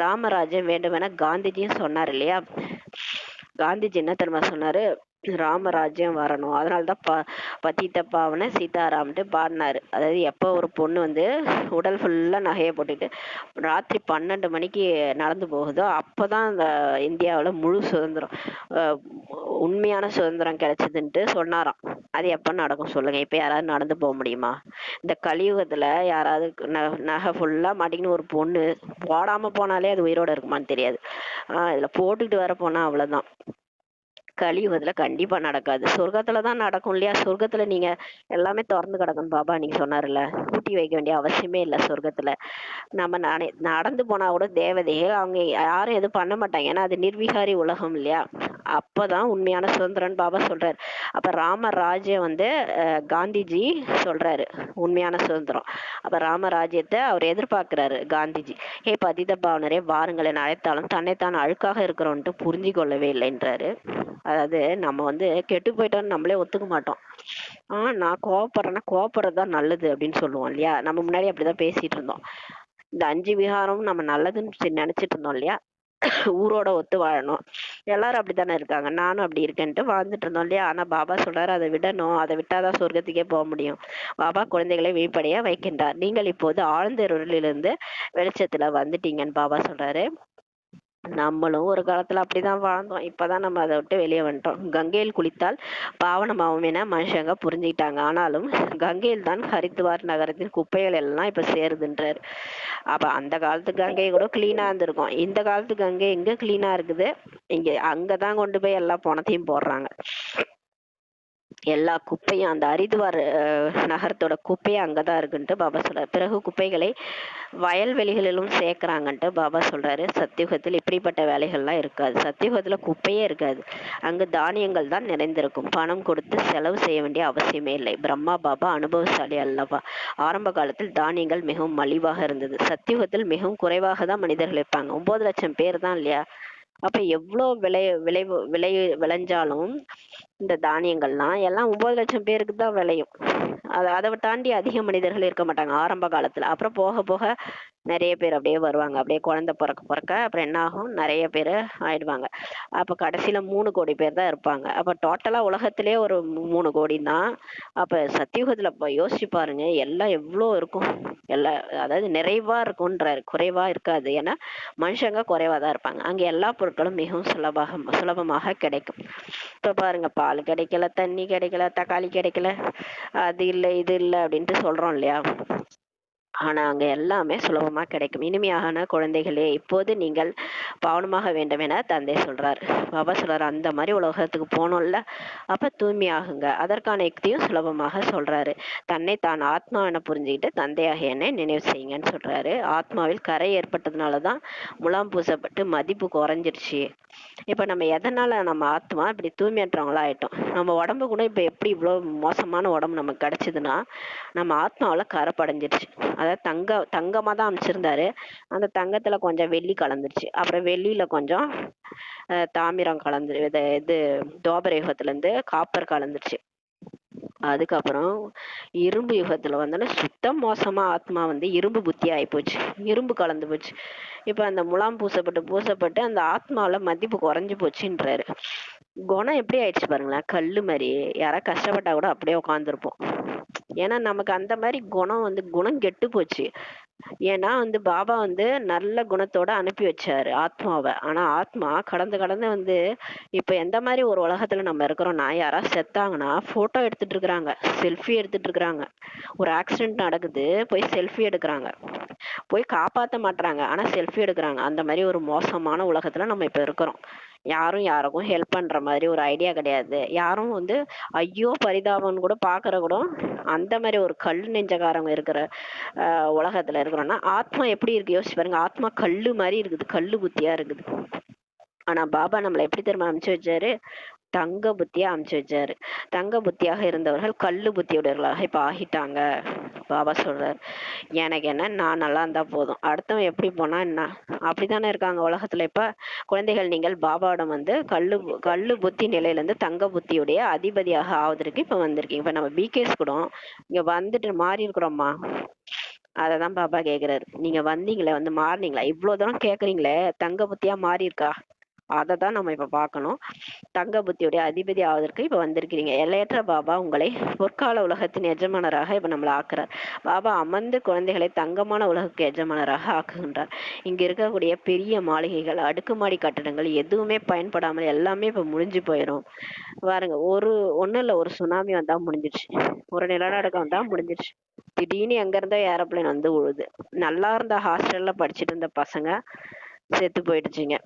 ராமராஜ்யம் வேண்டுமென காந்திஜியும் சொன்னார் இல்லையா? காந்திஜி என்ன தெரியுமா சொன்னாரு? ராமராஜ்யம் வரணும். அதனாலதான் பத்தித்த பாவனை சீதாராம்ட்டு பாடினாரு. அதாவது எப்போ ஒரு பொண்ணு வந்து உடல் ஃபுல்லா நகையை போட்டுட்டு ராத்திரி 12 மணிக்கு நடந்து போகுதோ அப்பதான் அந்த இந்தியாவுல முழு சுதந்திரம், உண்மையான சுதந்திரம் கிடைச்சதுன்ட்டு சொன்னாராம். அது எப்ப நடக்கும் சொல்லுங்க? இப்ப யாராவது நடந்து போக முடியுமா? இந்த கலியுகத்துல யாராவது நகை ஃபுல்லா மாட்டிக்கின்னு ஒரு பொண்ணு போடாம போனாலே அது உயிரோட இருக்குமான்னு தெரியாது. இதுல போட்டுக்கிட்டு வர போனா அவ்வளவுதான். கலியுகத்துல கண்டிப்பா நடக்காது. சொர்க்கத்துலதான் நடக்கும் இல்லையா? சொர்க்கத்துல நீங்க எல்லாமே திறந்து கிடக்கும். பாபா நீங்க சொன்னாருல்ல, பூட்டி வைக்க வேண்டிய அவசியமே இல்லை சொர்க்கத்துல. நம்ம நடந்து போனா கூட தேவதைகள் அவங்க யாரும் எதுவும் பண்ண மாட்டாங்க. ஏன்னா அது நிர்விகாரி உலகம் இல்லையா? அப்பதான் உண்மையான சுதந்திரன் பாபா சொல்றாரு. அப்ப ராமராஜ்யம் வந்து காந்திஜி சொல்றாரு உண்மையான சுதந்திரம். அப்ப ராமராஜ்யத்தை அவர் எதிர்பார்க்கிறாரு காந்திஜி. ஹே பதித பாவனரே, வாருங்களேன் அழைத்தாலும் தன்னைத்தான் அழுக்காக இருக்கிறோன்ட்டு புரிஞ்சு கொள்ளவே இல்லைன்றாரு. அதாவது நம்ம வந்து கெட்டு போயிட்டோம்னு நம்மளே ஒத்துக்க மாட்டோம். நான் கோவப்படுறேன்னா கோவப்படுறதுதான் நல்லது அப்படின்னு சொல்லுவோம் இல்லையா? நம்ம முன்னாடி அப்படிதான் பேசிட்டு இருந்தோம். இந்த 5 விகாரமும் நம்ம நல்லதுன்னு நினைச்சிட்டு இருந்தோம் இல்லையா? ஊரோட ஒத்து வாழணும். எல்லாரும் அப்படித்தானே இருக்காங்க. நானும் அப்படி இருக்கேன்ட்டு வாழ்ந்துட்டு இருந்தோம் இல்லையா? ஆனா பாபா சொல்றாரு அதை விடணும். அதை விட்டாதான் சொர்க்கத்துக்கே போக முடியும். பாபா குழந்தைகளை விழிப்படைய வைக்கின்றார். நீங்கள் இப்போது ஆழ்ந்த இருளிலிருந்து வெளிச்சத்துல வந்துட்டீங்கன்னு பாபா சொல்றாரு. நம்மளும் ஒரு காலத்துல அப்படிதான் வாழ்ந்தோம். இப்பதான் நம்ம அதை விட்டு வெளியே வந்துட்டோம். கங்கையில் குளித்தால் பாவனமாகும் என மனுஷங்க புரிஞ்சுக்கிட்டாங்க. ஆனாலும் கங்கையில் தான் ஹரித்துவார் நகரத்தின் குப்பைகள் எல்லாம் இப்ப சேருதுன்றாரு. அப்ப அந்த காலத்து கங்கை கூட கிளீனா இருந்திருக்கும். இந்த காலத்து கங்கை எங்க கிளீனா இருக்குது? இங்க அங்கதான் கொண்டு போய் எல்லா பணத்தையும் போடுறாங்க. எல்லா குப்பையும் அந்த ஹரித்வார் நகரத்தோட குப்பையும் அங்கதான் இருக்குன்ட்டு பாபா சொல்றாரு. பிறகு குப்பைகளை வயல்வெளிகளிலும் சேர்க்கிறாங்கன்ட்டு பாபா சொல்றாரு. சத்தியுகத்தில் இப்படிப்பட்ட வேலைகள்லாம் இருக்காது. சத்தியுகத்துல குப்பையே இருக்காது. அங்கு தானியங்கள் தான் நிறைந்திருக்கும். பணம் கொடுத்து செலவு செய்ய வேண்டிய அவசியமே இல்லை. பிரம்மா பாபா அனுபவசாலி அல்லவா? ஆரம்ப காலத்தில் தானியங்கள் மிகவும் மலிவாக இருந்தது. சத்தியுகத்தில் மிகவும் குறைவாக தான் மனிதர்கள் இருப்பாங்க. 9 லட்சம் பேர் தான் இல்லையா? அப்ப எவ்வளவு விளைஞ்சாலும் இந்த தானியங்கள்லாம் எல்லாம் 9 லட்சம் பேருக்கு தான் விளையும். அதை தாண்டி அதிக மனிதர்கள் இருக்க மாட்டாங்க ஆரம்ப காலத்துல. அப்புறம் போக போக நிறைய பேர் அப்படியே வருவாங்க. அப்படியே குழந்தை பிறக்க அப்புறம் என்ன ஆகும்? நிறைய பேர் ஆயிடுவாங்க. அப்ப கடைசியில 3 கோடி பேர் தான் இருப்பாங்க. அப்ப டோட்டலா உலகத்திலே ஒரு 3 கோடி தான். அப்ப சத்தியுகத்துல யோசிச்சு பாருங்க, எல்லாம் எவ்வளோ இருக்கும். அதாவது நிறைவா இருக்கும்ன்றாரு, குறைவா இருக்காது. ஏன்னா மனுஷங்க குறைவா தான் இருப்பாங்க. அங்க எல்லா பொருட்களும் மிகவும் சுலபமாக கிடைக்கும். இப்ப பாருங்க, பால் கிடைக்கல, தண்ணி கிடைக்கல, தக்காளி கிடைக்கல, அது இல்லை இது இல்லை அப்படின்ட்டு சொல்றோம் இல்லையா? ஆனா அங்க எல்லாமே சுலபமா கிடைக்கும். இனிமையான குழந்தைகளே, இப்போது நீங்கள் பாவனமாக வேண்டும் என தந்தை சொல்றார். பாபா சொல்றாரு, அந்த மாதிரி உலகத்துக்கு போகணும்ல, அப்ப தூய்மையாகுங்க. அதற்கான யுக்தியும் சுலபமாக சொல்றாரு. தன்னை தான் ஆத்மா என புரிஞ்சுக்கிட்டு தந்தையாக என்னை நினைவு செய்யுங்கன்னு சொல்றாரு. ஆத்மாவில் கரை ஏற்பட்டதுனாலதான் முலாம் பூசப்பட்டு மதிப்பு குறைஞ்சிருச்சு. இப்ப நம்ம எதனால நம்ம ஆத்மா இப்படி தூய்மையற்றவங்களா ஆயிட்டோம்? நம்ம உடம்பு கூட இப்ப எப்படி இவ்வளவு மோசமான உடம்பு நமக்கு கிடைச்சதுன்னா நம்ம ஆத்மாவில கரை படிஞ்சிருச்சு. அதாவது தங்கமா தான் அமைச்சிருந்தாரு. அந்த தங்கத்துல கொஞ்சம் வெள்ளி கலந்துருச்சு. அப்புறம் வெள்ளியில கொஞ்சம் தாமிரம் கலந்து இது துவாபர யுகத்துல இருந்து காப்பர் கலந்துருச்சு. அதுக்கப்புறம் இரும்பு யுகத்துல வந்தோன்னா சுத்தம் மோசமா ஆத்மா வந்து இரும்பு புத்தி ஆகி போச்சு. இரும்பு கலந்து போச்சு. இப்ப அந்த முலாம் பூசப்பட்டு அந்த ஆத்மாவில மதிப்பு குறைஞ்சு போச்சுன்றாரு. குணம் எப்படி ஆயிடுச்சு பாருங்களேன், கல்லு மாதிரி. யாராவது கஷ்டப்பட்டா கூட அப்படியே உட்காந்துருப்போம். ஏன்னா நமக்கு அந்த மாதிரி குணம் வந்து குணம் கெட்டு போச்சு. ஏன்னா வந்து பாபா வந்து நல்ல குணத்தோட அனுப்பி வச்சாரு ஆத்மாவை. ஆனா ஆத்மா கடந்து கடந்து வந்து இப்ப எந்த மாதிரி ஒரு உலகத்துல நம்ம இருக்கிறோம்னா, யாராவது செத்தாங்கன்னா போட்டோ எடுத்துட்டு இருக்கிறாங்க, செல்ஃபி எடுத்துட்டு இருக்கிறாங்க. ஒரு ஆக்சிடென்ட் நடக்குது, போய் செல்ஃபி எடுக்கிறாங்க. போய் காப்பாத்த மாட்றாங்க, ஆனா செல்ஃபி எடுக்கிறாங்க. அந்த மாதிரி ஒரு மோசமான உலகத்துல நம்ம இப்ப இருக்கிறோம். யாரும் யாருக்கும் ஹெல்ப் பண்ற மாதிரி ஒரு ஐடியா கிடையாது. யாரும் வந்து ஐயோ பரிதாபம்னு கூட பாக்குற கூட அந்த மாதிரி ஒரு கல் நெஞ்சக்காரங்க இருக்கிற உலகத்துல இருக்கிறோம்னா, ஆத்மா எப்படி இருக்கு யோசிச்சு பாருங்க. ஆத்மா கல்லு மாதிரி இருக்குது, கல்லு புத்தியா இருக்குது. ஆனா பாபா நம்மளை எப்படி தெரியுமா அனுப்பிச்சு வச்சாரு? தங்க புத்தியா அனுப்பிச்சு வச்சாரு. தங்க புத்தியாக இருந்தவர்கள் கல்லு புத்தியுடையவர்களாக இப்ப ஆகிட்டாங்க. பாபா சொல்றாரு, எனக்கு என்ன, நான் நல்லா இருந்தா போதும், அடுத்தவன் எப்படி போனா என்ன, அப்படித்தானே இருக்காங்க உலகத்துல இப்ப. குழந்தைகள், நீங்கள் பாபாவிடம் வந்து கல்லு கல்லு புத்தி நிலையில இருந்து தங்க புத்தியுடைய அதிபதியாக ஆவதற்கு இப்ப வந்திருக்கீங்க. இப்ப நம்ம பிகேஸ் கூட இங்க வந்துட்டு மாறி இருக்கிறோம்மா. அததான் பாபா கேக்குறாரு, நீங்க வந்தீங்களே, வந்து மாறினீங்களா, இவ்வளவு தூரம் கேக்குறீங்களே, தங்க புத்தியா மாறி இருக்கா? அததான் நம்ம இப்ப பார்க்கணும். தங்க புத்தியுடைய அதிபதி ஆவதற்கு இப்ப வந்திருக்கிறீங்க. எல்லையற்ற பாபா உங்களை பொற்கால உலகத்தின் எஜமானராக இப்ப நம்மளை ஆக்குறார். பாபா அமர்ந்து குழந்தைகளை தங்கமான உலகுக்கு எஜமானராக ஆக்குகின்றார். இங்க இருக்கக்கூடிய பெரிய மாளிகைகள், அடுக்குமாடி கட்டடங்கள் எதுவுமே பயன்படாமல் எல்லாமே இப்ப முடிஞ்சு போயிடும். பாருங்க, ஒண்ணும் இல்ல, ஒரு சுனாமி வந்தா முடிஞ்சிருச்சு, ஒரு நிலநடுக்கம் வந்தா முடிஞ்சிருச்சு. திடீர்னு எங்க இருந்தோ ஏரோப்ளேன் வந்து விழுது. நல்லா இருந்த ஹாஸ்டல்ல படிச்சுட்டு இருந்த பசங்க செத்து போயிடுச்சுங்க.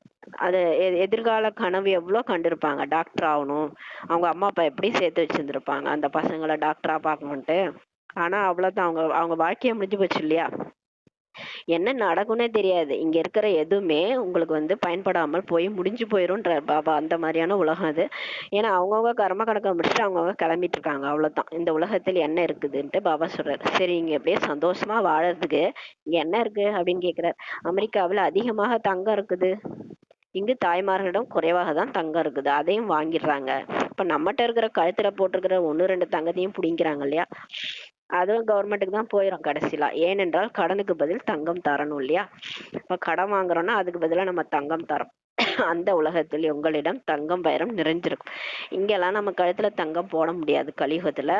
அது எதிர்கால கனவு எவ்வளவு கண்டிருப்பாங்க, டாக்டர் ஆகணும். அவங்க அம்மா அப்பா எப்படி சேர்த்து வச்சிருந்திருப்பாங்க அந்த பசங்களை டாக்டரா பார்க்கணும்ட்டு. ஆனா அவ்வளவுதான், அவங்க அவங்க வாழ்க்கைய முடிஞ்சு போச்சு இல்லையா. என்ன நடக்கும்னே தெரியாது. இங்க இருக்கிற எதுவுமே உங்களுக்கு வந்து பயன்படாமல் போய் முடிஞ்சு போயிரும்ன்றார் பாபா. அந்த மாதிரியான உலகம் அது. ஏன்னா அவங்கவுங்க கர்ம கணக்கை முடிச்சுட்டு அவங்கவுங்க கிளம்பிட்டு இருக்காங்க, அவ்வளவுதான். இந்த உலகத்தில் என்ன இருக்குதுன்ட்டு பாபா சொல்றாரு. சரி, இங்க எப்படியே சந்தோஷமா வாழறதுக்கு இங்க என்ன இருக்கு அப்படின்னு கேக்குறாரு. அமெரிக்காவில் அதிகமாக தங்கம் இருக்குது, இங்கு தாய்மார்களிடம் குறைவாக தான் தங்கம் இருக்குது, அதையும் வாங்கிடுறாங்க. இப்ப நம்மகிட்ட இருக்கிற கழுத்துல போட்டிருக்கிற 1 2 தங்கத்தையும் பிடிங்கிறாங்க இல்லையா. அதுவும் கவர்மெண்ட்டுக்கு தான் போயிடும் கடைசியில. ஏனென்றால் கடனுக்கு பதில் தங்கம் தரணும் இல்லையா. இப்ப கடன் வாங்குறோம்னா அதுக்கு பதிலா நம்ம தங்கம் தரோம். அந்த உலகத்தில் உங்களிடம் தங்கம் வைரம் நிறைஞ்சிருக்கும். இங்கெல்லாம் நம்ம கழுத்துல தங்கம் போட முடியாது கலியுகத்துல.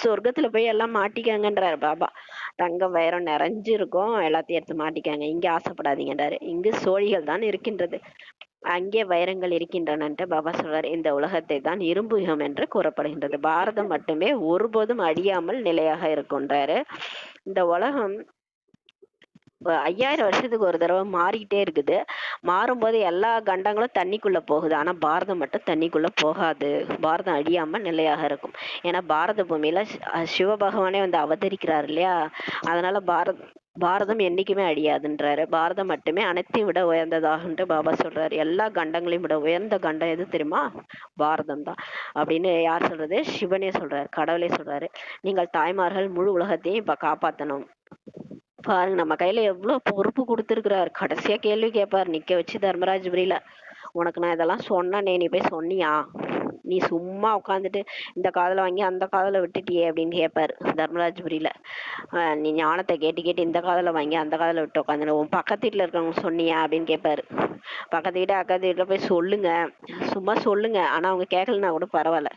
சொர்க்கத்துல போய் எல்லாம் மாட்டிக்காங்கன்றாரு பாபா. தங்கம் வைரம் நிறைஞ்சு இருக்கும், எல்லாத்தையும் எடுத்து மாட்டிக்காங்க, இங்க ஆசைப்படாதீங்கன்றாரு. இங்கு சோழிகள் தான் இருக்கின்றது, அங்கே வைரங்கள் இருக்கின்றனன்ட்டு பாபா சொல்றாரு. இந்த உலகத்தை தான் இரும்பு யுகம் என்று கூறப்படுகின்றது. பாரதம் மட்டுமே ஒருபோதும் அழியாமல் நிலையாக இருக்குன்றாரு. இந்த உலகம் 5000 வருஷத்துக்கு ஒரு தடவை மாறிக்கிட்டே இருக்குது. மாறும்போது எல்லா கண்டங்களும் தண்ணிக்குள்ள போகுது, ஆனா பாரதம் மட்டும் தண்ணிக்குள்ள போகாது. பாரதம் அழியாம நிலையாக இருக்கும். ஏன்னா பாரத பூமியில சிவபகவானே வந்து அவதரிக்கிறார் இல்லையா. அதனால பாரதம் என்னைக்குமே அழியாதுன்றாரு. பாரதம் மட்டுமே அனைத்தையும் விட உயர்ந்ததாகன்ட்டு பாபா சொல்றாரு. எல்லா கண்டங்களையும் விட உயர்ந்த கண்டம் எது தெரியுமா? பாரதம் தான் அப்படின்னு யார் சொல்றது? சிவனே சொல்றாரு, கடவுளே சொல்றாரு. நீங்கள் தாய்மார்கள் முழு உலகத்தையும் இப்ப காப்பாத்தணும். பாருங்க, நம்ம கையில எவ்வளவு பொறுப்பு கொடுத்திருக்கிறாரு. கடைசியா கேள்வி கேட்பாரு நிக்க வச்சு தர்மராஜபுரியில. உனக்கு நான் இதெல்லாம் சொன்னேனே, நீ போய் சொன்னியா? நீ சும்மா உட்காந்துட்டு இந்த காதுல வாங்கி அந்த காதுல விட்டுட்டியே அப்படின்னு கேட்பாரு தர்மராஜபுரியில. நீ ஞானத்தை கேட்டு கேட்டு இந்த காதுல வாங்கி அந்த காதுல விட்டு உட்காந்து உன் பக்கத்து வீட்டுல இருக்கவங்க சொன்னியா அப்படின்னு கேட்பாரு. பக்கத்து வீட்டு அக்கத்து வீட்டுல போய் சொல்லுங்க, சும்மா சொல்லுங்க, ஆனா அவங்க கேட்கலன்னா கூட பரவாயில்ல,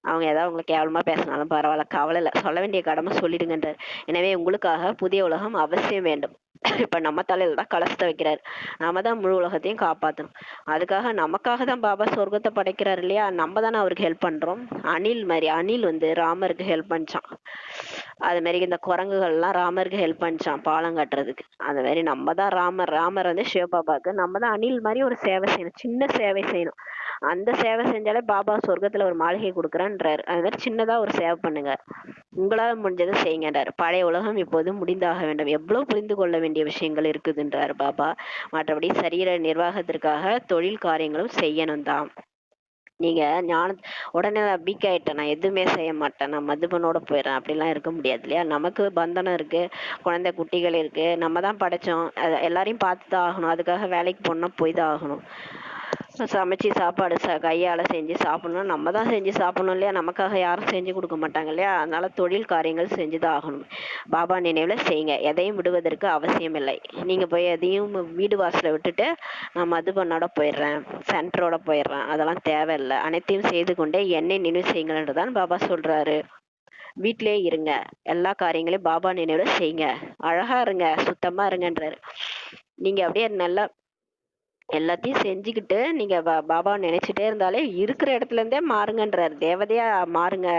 அவங்க ஏதாவது உங்களை கேவலமா பேசினாலும் பரவாயில்ல, கவலை இல்லை, சொல்ல வேண்டிய கடமை சொல்லிடுங்கன்றார். எனவே உங்களுக்காக புதிய உலகம் அவசியம் வேண்டும். இப்ப நம்ம தலையில தான் கலசத்தை வைக்கிறாரு. நாம தான் முழு உலகத்தையும் காப்பாத்தணும். அதுக்காக நமக்காக தான் பாபா சொர்க்கத்தை படைக்கிறாரு இல்லையா. நம்ம தானே அவருக்கு ஹெல்ப் பண்றோம். அணில் வந்து ராமருக்கு ஹெல்ப் பண்ணிச்சான். அது மாதிரி இந்த குரங்குகள் எல்லாம் ராமருக்கு ஹெல்ப் பண்ணிச்சான் பாலம் கட்டுறதுக்கு. அது மாதிரி நம்ம தான் ராமர் வந்து சிவபாபாக்கு நம்ம தான் அணில் மாதிரி ஒரு சேவை செய்யணும், சின்ன சேவை செய்யணும். அந்த சேவை செஞ்சாலே பாபா சொர்க்கத்துல ஒரு மாளிகை கொடுக்குறேன்றாரு. அது மாதிரி சின்னதா ஒரு சேவை பண்ணுங்க, உங்களால் முடிஞ்சதை செய்யுங்கன்றாரு. பழைய உலகம் இப்போது முடிந்தாக வேண்டும். எவ்வளவு புரிந்து கொள்ள வேண்டிய விஷயங்கள் இருக்குதுன்றாரு பாபா. மற்றபடி சரீர நிர்வாகத்திற்காக தொழில் காரியங்களும் செய்யணும் தான். நீங்க உடனே நான் வீக் ஆயிட்டேன், நான் எதுவுமே செய்ய மாட்டேன், நான் மதுபனோட போயிடுறேன் அப்படிலாம் இருக்க முடியாது இல்லையா. நமக்கு பந்தனம் இருக்கு, குழந்தை குட்டிகள் இருக்கு, நம்ம தான் படைச்சோம், எல்லாரையும் பார்த்து தான் ஆகணும். அதுக்காக வேலைக்கு போனா போய் தான் ஆகணும். சமைச்சு சாப்பாடு கையால் செஞ்சு சாப்பிடணும். நம்ம தான் செஞ்சு சாப்பிடணும் இல்லையா? நமக்காக யாரும் செஞ்சு கொடுக்க மாட்டாங்க இல்லையா? அதனால தொழில் காரியங்கள் செஞ்சு தான் ஆகணும். பாபா நினைவில் செய்யுங்க. எதையும் விடுவதற்கு அவசியம் இல்லை. நீங்கள் போய் எதையும் வீடு வாசலை விட்டுட்டு நான் மதுபனோட போயிடுறேன், சென்டரோட போயிடுறேன், அதெல்லாம் தேவையில்லை. அனைத்தையும் செய்து கொண்டே என்னை நினைவு செய்யுங்கள் என்று தான் பாபா சொல்றாரு. வீட்டிலேயே இருங்க, எல்லா காரியங்களையும் பாபா நினைவுல செய்யுங்க, அழகா இருங்க, சுத்தமா இருங்கன்றாரு. நீங்க அப்படியே நல்லா எல்லாத்தையும் செஞ்சுக்கிட்டு நீங்க பாபா நினைச்சிட்டே இருந்தாலே இருக்கிற இடத்துல இருந்தே மாறுங்கன்றாரு. தேவதையா மாறுங்க,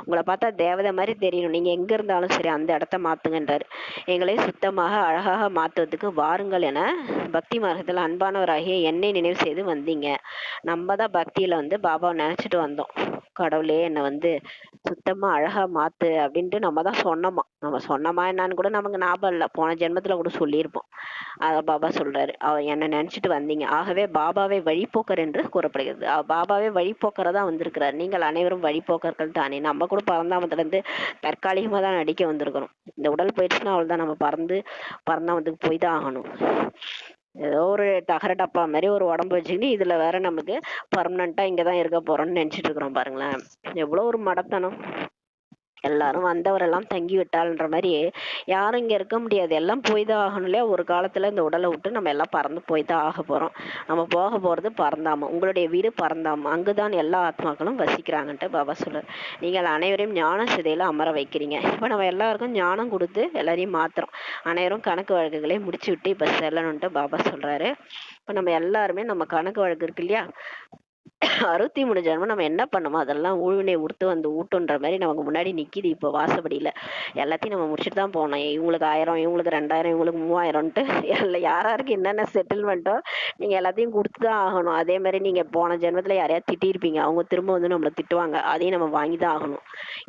உங்களை பார்த்தா தேவதை மாதிரி தெரியணும், நீங்க எங்க இருந்தாலும் சரி அந்த இடத்த மாத்துங்கன்றாரு. எங்களை சுத்தமாக அழகாக மாத்துவதுக்கு வாருங்கள் என பக்தி மார்க்கத்தில் அன்பானவராகிய என்னை நினைவு செய்து வந்தீங்க. நம்ம தான் பக்தியில பாபாவை நினைச்சிட்டு வந்தோம். கடவுளே என்னை சுத்தமா அழகா மாத்து அப்படின்ட்டு நம்ம தான் சொன்னோமா. நம்ம சொன்னோமா என்னன்னு கூட நமக்கு ஞாபகம் இல்லை, போன ஜென்மத்துல கூட சொல்லியிருப்போம். அத பாபா சொல்றாரு, அவர் என்னை நினைச்சிட்டு வந்தீங்க, ஆகவே பாபாவை வழிபோக்கர் என்று கூறப்படுகிறது. பாபாவே வழிபோக்கரதான் வந்திருக்கிறார். நீங்கள் அனைவரும் வழிபோக்கர்கள் தானே. நம்ம கூட பரந்தாமத்துல இருந்து தற்காலிகமா தான் நடிக்க வந்திருக்கிறோம். இந்த உடல் போயிடுச்சுன்னா அவள்தான், நம்ம பரந்தாமத்துக்கு போய் தான் ஆகணும். ஏதோ ஒரு தகர டப்பா மாதிரி ஒரு உடம்பு வச்சுக்கிட்டு இதுல வேற நமக்கு பர்மனண்டா இங்கதான் இருக்க போறோம்னு நினைச்சிட்டு இருக்கிறோம். பாருங்களேன், எவ்வளவு ஒரு மடத்தனம். எல்லாரும் வந்தவரெல்லாம் தங்கி விட்டாள்ன்ற மாதிரி யாரும் இங்க இருக்க முடியாது, எல்லாம் போய் தான் ஆகணும் இல்லையா? ஒரு காலத்துல இந்த உடலை விட்டு நம்ம எல்லாம் பறந்து போய் தான் ஆக போறோம். நம்ம போக போறது பறந்தாம, உங்களுடைய வீடு பறந்தாம, அங்குதான் எல்லா ஆத்மாக்களும் வசிக்கிறாங்கன்ட்டு பாபா சொல்றாரு. நீங்கள் அனைவரையும் ஞான சிதையில அமர வைக்கிறீங்க. இப்ப நம்ம எல்லாருக்கும் ஞானம் கொடுத்து எல்லாரையும் மாத்துறோம். அனைவரும் கணக்கு வழக்குகளை முடிச்சு விட்டு இப்ப செல்லணும்ட்டு பாபா சொல்றாரு. இப்ப நம்ம எல்லாருமே நம்ம கணக்கு வழக்கு இருக்கு இல்லையா, 63 ஜென்மம் நம்ம என்ன பண்ணோமோ அதெல்லாம் ஊழ்வினை உடுத்து ஊட்டுன்ற மாதிரி நமக்கு முன்னாடி நிக்கிது. இப்போ வாசப்படியில எல்லாத்தையும் நம்ம முடிச்சுட்டு தான் போனோம். இவங்களுக்கு 1000, இவங்களுக்கு 2000, இவங்களுக்கு 3000ன்ட்டு யாராருக்கு என்னென்ன செட்டில்மெண்ட்டோ நீங்க எல்லாத்தையும் கொடுத்துதான் ஆகணும். அதே மாதிரி நீங்க போன ஜென்மத்துல யாரையாவது திட்டிருப்பீங்க, அவங்க திரும்ப நம்மளை திட்டுவாங்க, அதையும் நம்ம வாங்கிதான் ஆகணும்.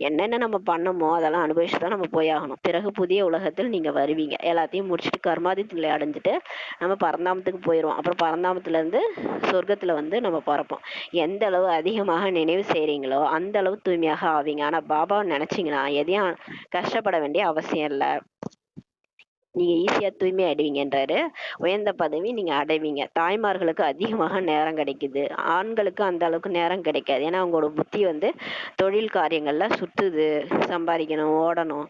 என்னென்ன நம்ம பண்ணமோ அதெல்லாம் அனுபவிச்சுதான் நம்ம போய் ஆகணும். பிறகு புதிய உலகத்தில் நீங்க வருவீங்க. எல்லாத்தையும் முடிச்சுட்டு கர்மாதித்துல அடைஞ்சிட்டு நம்ம பரந்தாமத்துக்கு போயிடுவோம். அப்புறம் பரந்தாமத்துல இருந்து சொர்க்கத்துல நம்ம பிறப்போம். எந்த அளவு அதிகமாக நினைவு செய்றீங்களோ அந்த அளவு தூய்மையாக ஆவீங்க. ஆனா பாபாவை நினைச்சீங்கன்னா எதையும் கஷ்டப்பட வேண்டிய அவசியம் இல்லை, நீங்க ஈஸியா தூய்மை அடைவீங்கன்றாரு. உயர்ந்த பதவி நீங்க அடைவீங்க. தாய்மார்களுக்கு அதிகமாக நேரம் கிடைக்குது, ஆண்களுக்கு அந்த அளவுக்கு நேரம் கிடைக்காது. ஏன்னா அவங்களோட புத்தி தொழில் காரியங்கள்ல சுத்துது, சம்பாதிக்கணும், ஓடணும்,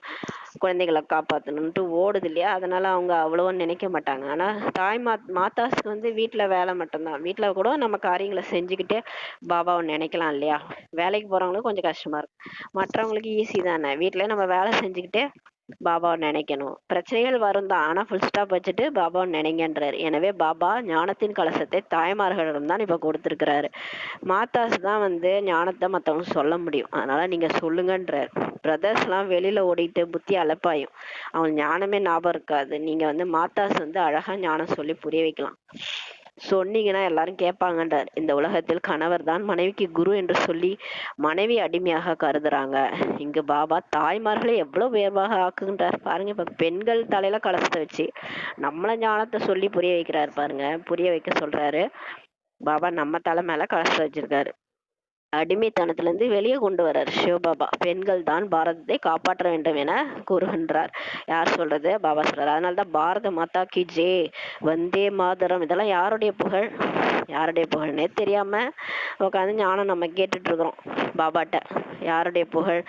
குழந்தைகளை காப்பாற்றணும்ட்டு ஓடுது இல்லையா? அதனால அவங்க அவ்வளவா நினைக்க மாட்டாங்க. ஆனா மாதாஸ்க்கு வீட்டுல வேலை மட்டும்தான். வீட்டுல கூட நம்ம காரியங்களை செஞ்சுக்கிட்டே பாபாவை நினைக்கலாம் இல்லையா? வேலைக்கு போறவங்களுக்கு கொஞ்சம் கஷ்டமா இருக்கு, மற்றவங்களுக்கு ஈஸி தானே. வீட்டுல நம்ம வேலை செஞ்சுக்கிட்டே பாபாவை நினைக்கணும். பிரச்சனைகள் வரும் தான், ஆனா ஃபுல் ஸ்டாப் வச்சுட்டு பாபாவை நினைங்கன்றாரு. எனவே பாபா ஞானத்தின் கலசத்தை தாய்மார்களிடம் தான் இப்ப கொடுத்திருக்கிறாரு. மாதாஸ் தான் ஞானத்தை மத்தவங்க சொல்ல முடியும், அதனால நீங்க சொல்லுங்கன்றாரு. பிரதர்ஸ் எல்லாம் வெளியில ஓடிட்டு புத்தி அலப்பாயும், அவங்க ஞானமே ஞாபகம் இருக்காது. நீங்க மாதாஸ் அழகா ஞானம் சொல்லி புரிய வைக்கலாம், சொன்னீங்கன்னா எல்லாரும் கேட்பாங்கன்றார். இந்த உலகத்தில் கணவர் தான் மனைவிக்கு குரு என்று சொல்லி மனைவி அடிமையாக கருதுறாங்க. இங்கு பாபா தாய்மார்களை எவ்வளவு உயர்வாக ஆக்குகின்றார் பாருங்க. இப்ப பெண்கள் தலையில கலசத்தை வச்சு நம்மள ஞானத்தை சொல்லி புரிய வைக்கிறாரு பாருங்க, புரிய வைக்க சொல்றாரு. பாபா நம்ம தலை மேல கலசத்தை வச்சிருக்காரு. அடிமைத்தனத்திலிருந்து வெளியே கொண்டு வர்றார் சிவபாபா. பெண்கள் தான் பாரதத்தை காப்பாற்ற வேண்டும் என கூறுகின்றார். யார் சொல்றது? பாபா சொல்றாரு. அதனாலதான் பாரத மாதா கி ஜே, வந்தே மாதரம், இதெல்லாம் யாருடைய புகழ்? யாருடைய புகழ்னே தெரியாம உட்காந்து ஞானம் நம்ம கேட்டுட்டு இருக்கிறோம் பாபாட்ட. யாருடைய புகழ்?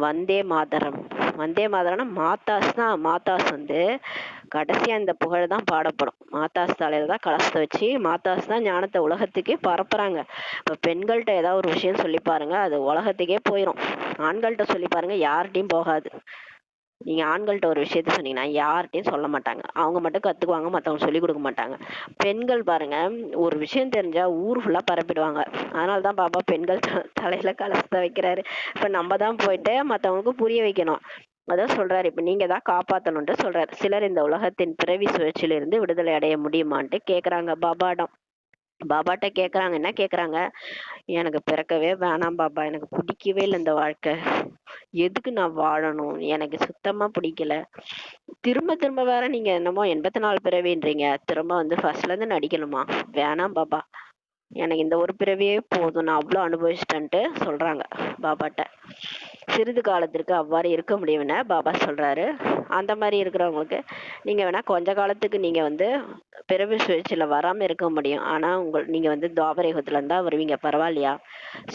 வந்தே மாதரம். வந்தே மாதரம்னா மாதாஸ் தான். மாதாஸ் கடைசியா இந்த புகழ் தான் பாடப்படும். மாதாஸ் தலையில தான் கலசத்தை வச்சு மாதாஸ் தான் ஞானத்தை உலகத்துக்கே பரப்புறாங்க. இப்ப பெண்கள்கிட்ட ஏதாவது ஒரு விஷயம் சொல்லி பாருங்க, அது உலகத்துக்கே போயிடும். ஆண்கள்கிட்ட சொல்லி பாருங்க, யார்கிட்டயும் போகாது. நீங்க ஆண்கள்கிட்ட ஒரு விஷயத்த சொன்னீங்கன்னா யார்கிட்டயும் சொல்ல மாட்டாங்க, அவங்க மட்டும் கத்துக்குவாங்க, மத்தவங்க சொல்லி கொடுக்க மாட்டாங்க. பெண்கள் பாருங்க, ஒரு விஷயம் தெரிஞ்சா ஊர் ஃபுல்லா பரப்பிடுவாங்க. அதனாலதான் பாபா பெண்கள் தலையில கலசத்தை வைக்கிறாரு. இப்ப நம்ம தான் போயிட்டு மத்தவங்களுக்கு புரிய வைக்கணும். அதான் சொல்றாரு, இப்ப நீங்க தான் காப்பாத்தணும்ட்டு சொல்றாரு. சிலர் இந்த உலகத்தின் பிறவி சுழற்சியிலிருந்து விடுதலை அடைய முடியுமான்ட்டு கேக்குறாங்க பாபாடம். பாபாட்ட கேக்குறாங்க, என்ன கேக்குறாங்க? எனக்கு பிறக்கவே வேணாம் பாபா, எனக்கு பிடிக்கவே இல்லை இந்த வாழ்க்கை, எதுக்கு நான் வாழணும், எனக்கு சுத்தமா பிடிக்கல. திரும்ப திரும்ப வேற நீங்க என்னமோ 84 பிறவின்றீங்க, திரும்ப ஃபர்ஸ்ட்ல இருந்து நடிக்கணுமா? வேணாம் பாபா, எனக்கு இந்த ஒரு பிறவியே போதும், நான் அவ்வளவு அனுபவிச்சிட்டேன்ட்டு சொல்றாங்க பாபாட்ட. சிறிது காலத்திற்கு அவ்வாறு இருக்க முடியும்னு பாபா சொல்றாரு. அந்த மாதிரி இருக்கிறவங்களுக்கு நீங்க வேணா கொஞ்ச காலத்துக்கு நீங்க வந்து பிறவி சுழற்சியில வராம இருக்க முடியும். ஆனா நீங்க வந்து துவாபர யுகத்துல இருந்தா வருவீங்க, பரவாயில்லையா?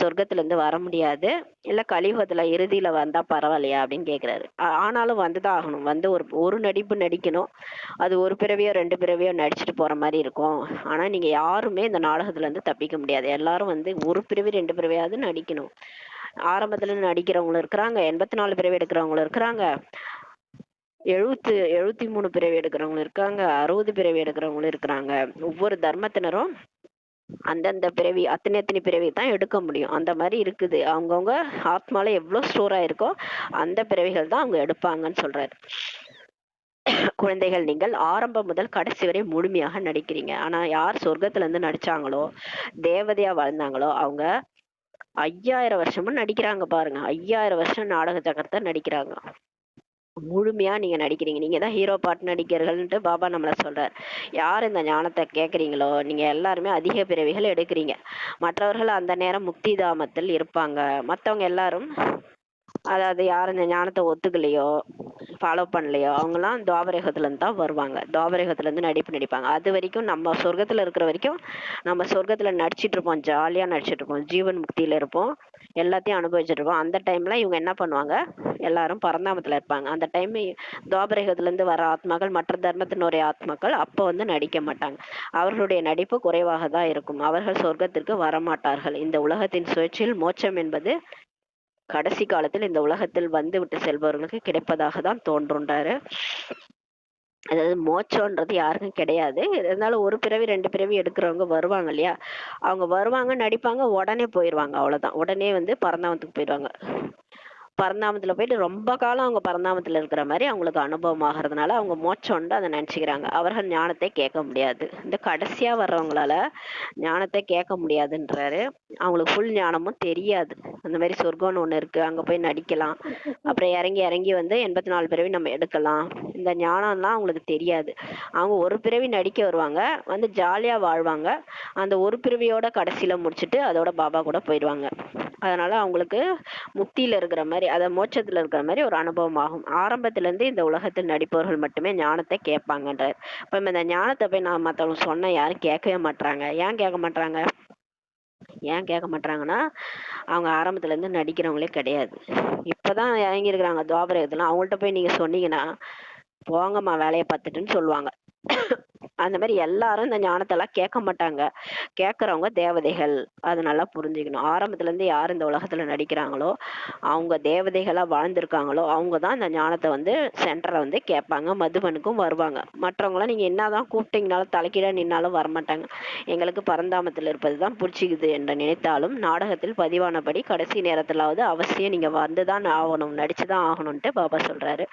சொர்க்கத்துல இருந்து வர முடியாது, இல்ல கலியுகத்துல இறுதியில வந்தா பரவாயில்லையா அப்படின்னு கேக்குறாரு. ஆனாலும் வந்துதான் ஆகணும். வந்து ஒரு ஒரு நடிப்பு நடிக்கணும். அது ஒரு பிறவியோ 2 பிறவியோ நடிச்சுட்டு போற மாதிரி இருக்கும். ஆனா நீங்க யாருமே இந்த நாடகத்துல இருந்து தப்பிக்க முடியாது. எல்லாரும் வந்து ஒரு பிறவி 2 பிறவியாவது நடிக்கணும். ஆரம்பத்துல நடிக்கிறவங்களும் இருக்கிறாங்க, 84 பிறவி எடுக்கிறவங்களும் இருக்கிறாங்க, 73 பிறவி எடுக்கிறவங்களும் இருக்காங்க, 60 பிறவி எடுக்கிறவங்களும் இருக்கிறாங்க. ஒவ்வொரு தர்மத்தினரும் அந்தந்த பிறவி அத்தனை பிறவி தான் எடுக்க முடியும். அந்த மாதிரி இருக்குது. அவங்கவுங்க ஆத்மால எவ்வளவு ஸ்டோர் ஆயிருக்கோ அந்த பிறவிகள் தான் அவங்க எடுப்பாங்கன்னு சொல்றாரு. குழந்தைகள், நீங்கள் ஆரம்பம் முதல் கடைசி வரை முழுமையாக நடிக்கிறீங்க. ஆனா யார் சொர்க்கத்துல இருந்து நடிச்சாங்களோ, தேவதையா வாழ்ந்தாங்களோ, அவங்க 5000 வருஷமும் நடிக்கிறாங்க பாருங்க. 5000 வருஷம் நாடக சக்கரத்தை நடிக்கிறாங்க. முழுமையா நீங்க நடிக்கிறீங்க. நீங்க தான் ஹீரோ பாட்டு நடிகர்கள்ன்ட்டு பாபா நம்மள சொல்றார். யார் இந்த ஞானத்தை கேட்குறீங்களோ நீங்க எல்லாருமே அதிக பிறவிகள் எடுக்கிறீங்க. மற்றவர்கள் அந்த நேரம் முக்தி தாமத்தில் இருப்பாங்க. மற்றவங்க எல்லாரும், அதாவது யார் இந்த ஞானத்தை ஒத்துக்கலையோ ஃபாலோ பண்ணலையோ அவங்கலாம் துவாபரயுகத்துல இருந்து தான் வருவாங்க. துவாபரயுகத்துல இருந்து நடிப்பாங்க. அது வரைக்கும் நம்ம சொர்க்கத்துல இருக்கிற வரைக்கும் நம்ம சொர்க்கத்துல நடிச்சிட்டு இருப்போம், ஜாலியா நடிச்சிட்டு இருப்போம், ஜீவன் முக்தியில இருப்போம், எல்லாத்தையும் அனுபவிச்சுட்டு இருப்போம். அந்த டைம்ல இவங்க என்ன பண்ணுவாங்க, எல்லாரும் பரந்தாமத்துல இருப்பாங்க. அந்த டைம் துவாபரயுகத்துல இருந்து வர ஆத்மாக்கள், மற்ற தர்மத்தினுடைய ஆத்மாக்கள் அப்ப வந்து நடிக்க மாட்டாங்க. அவர்களுடைய நடிப்பு குறைவாக தான் இருக்கும். அவர்கள் சொர்க்கத்திற்கு வரமாட்டார்கள். இந்த உலகத்தின் சுழற்சியில் மோட்சம் என்பது கடைசி காலத்தில் இந்த உலகத்தில் வந்து விட்டு செல்பவர்களுக்கு கிடைப்பதாக தான் தோன்றுன்றாரு. அதாவது மோட்சம்ன்றது யாருக்கும் கிடையாது. இருந்தாலும் ஒரு பிறவி 2 பிறவி எடுக்கிறவங்க வருவாங்க இல்லையா, அவங்க வருவாங்க, நடிப்பாங்க, உடனே போயிடுவாங்க. அவ்வளவுதான். உடனே வந்து பரந்தாமத்துக்கு போயிடுவாங்க. பரந்தாமத்துல போயிட்டு ரொம்ப காலம் அவங்க பரந்தாமத்துல இருக்கிற மாதிரி அவங்களுக்கு அனுபவம் ஆகிறதுனால அவங்க மோட்சம்னு அதை நினைச்சுக்கிறாங்க. அவர்கள் ஞானத்தை கேட்க முடியாது. இந்த கடைசியா வர்றவங்களால ஞானத்தை கேட்க முடியாதுன்றாரு. அவங்களுக்கு ஃபுல் ஞானமும் தெரியாது. அந்த மாதிரி சொர்க்கம்னு ஒண்ணு இருக்கு, அங்க போய் நடிக்கலாம், அப்புறம் இறங்கி இறங்கி வந்து 84 பிறவி நம்ம எடுக்கலாம், இந்த ஞானம்லாம் அவங்களுக்கு தெரியாது. அவங்க ஒரு பிறவி நடிக்க வருவாங்க, வந்து ஜாலியா வாழ்வாங்க. அந்த ஒரு பிறவியோட கடைசியில முடிச்சுட்டு அதோட பாபா கூட போயிடுவாங்க. அதனால அவங்களுக்கு முக்தியில இருக்கிற மாதிரி, அத மோட்சத்துல இருக்கிற மாதிரி ஒரு அனுபவம் ஆகும். ஆரம்பத்துல இருந்து இந்த உலகத்தில் நடிப்பவர்கள் மட்டுமே ஞானத்தை கேட்பாங்கன்றார். இப்ப இந்த ஞானத்தை போய் நான் மத்தவங்க சொன்ன யாரும் கேட்கவே மாட்டாங்க. ஏன் கேட்க மாட்டாங்க? ஏன் கேட்க மாட்டாங்கன்னா, அவங்க ஆரம்பத்துல இருந்து நடிக்கிறவங்களே கிடையாது. இப்பதான் இறங்கி இருக்கிறாங்க துவாபரத்துல. அவங்கள்ட்ட போய் நீங்க சொன்னீங்கன்னா, போங்கம்மா வேலையை பார்த்துட்டுன்னு சொல்லுவாங்க. அந்த மாதிரி எல்லாரும் இந்த ஞானத்தை எல்லாம் கேட்க மாட்டாங்க. கேட்கறவங்க தேவதைகள். அது நல்லா புரிஞ்சுக்கணும். ஆரம்பத்துல இருந்து யார் இந்த உலகத்துல நடிக்கிறாங்களோ, அவங்க தேவதைகளா வாழ்ந்திருக்காங்களோ, அவங்கதான் இந்த ஞானத்தை வந்து சென்டரை வந்து கேட்பாங்க. மதுபனுக்கும் வருவாங்க. மற்றவங்களாம் நீங்க என்னதான் கூப்பிட்டீங்கனாலும் தலைக்கீழ நின்னாலும் வரமாட்டாங்க. எங்களுக்கு பரந்தாமத்துல இருப்பதுதான் பிடிச்சிக்குது என்று நினைத்தாலும் நாடகத்தில் பதிவானபடி கடைசி நேரத்திலாவது அவசியம் நீங்க வந்துதான் ஆகணும், நடிச்சுதான் ஆகணும்ட்டு பாபா சொல்றாரு.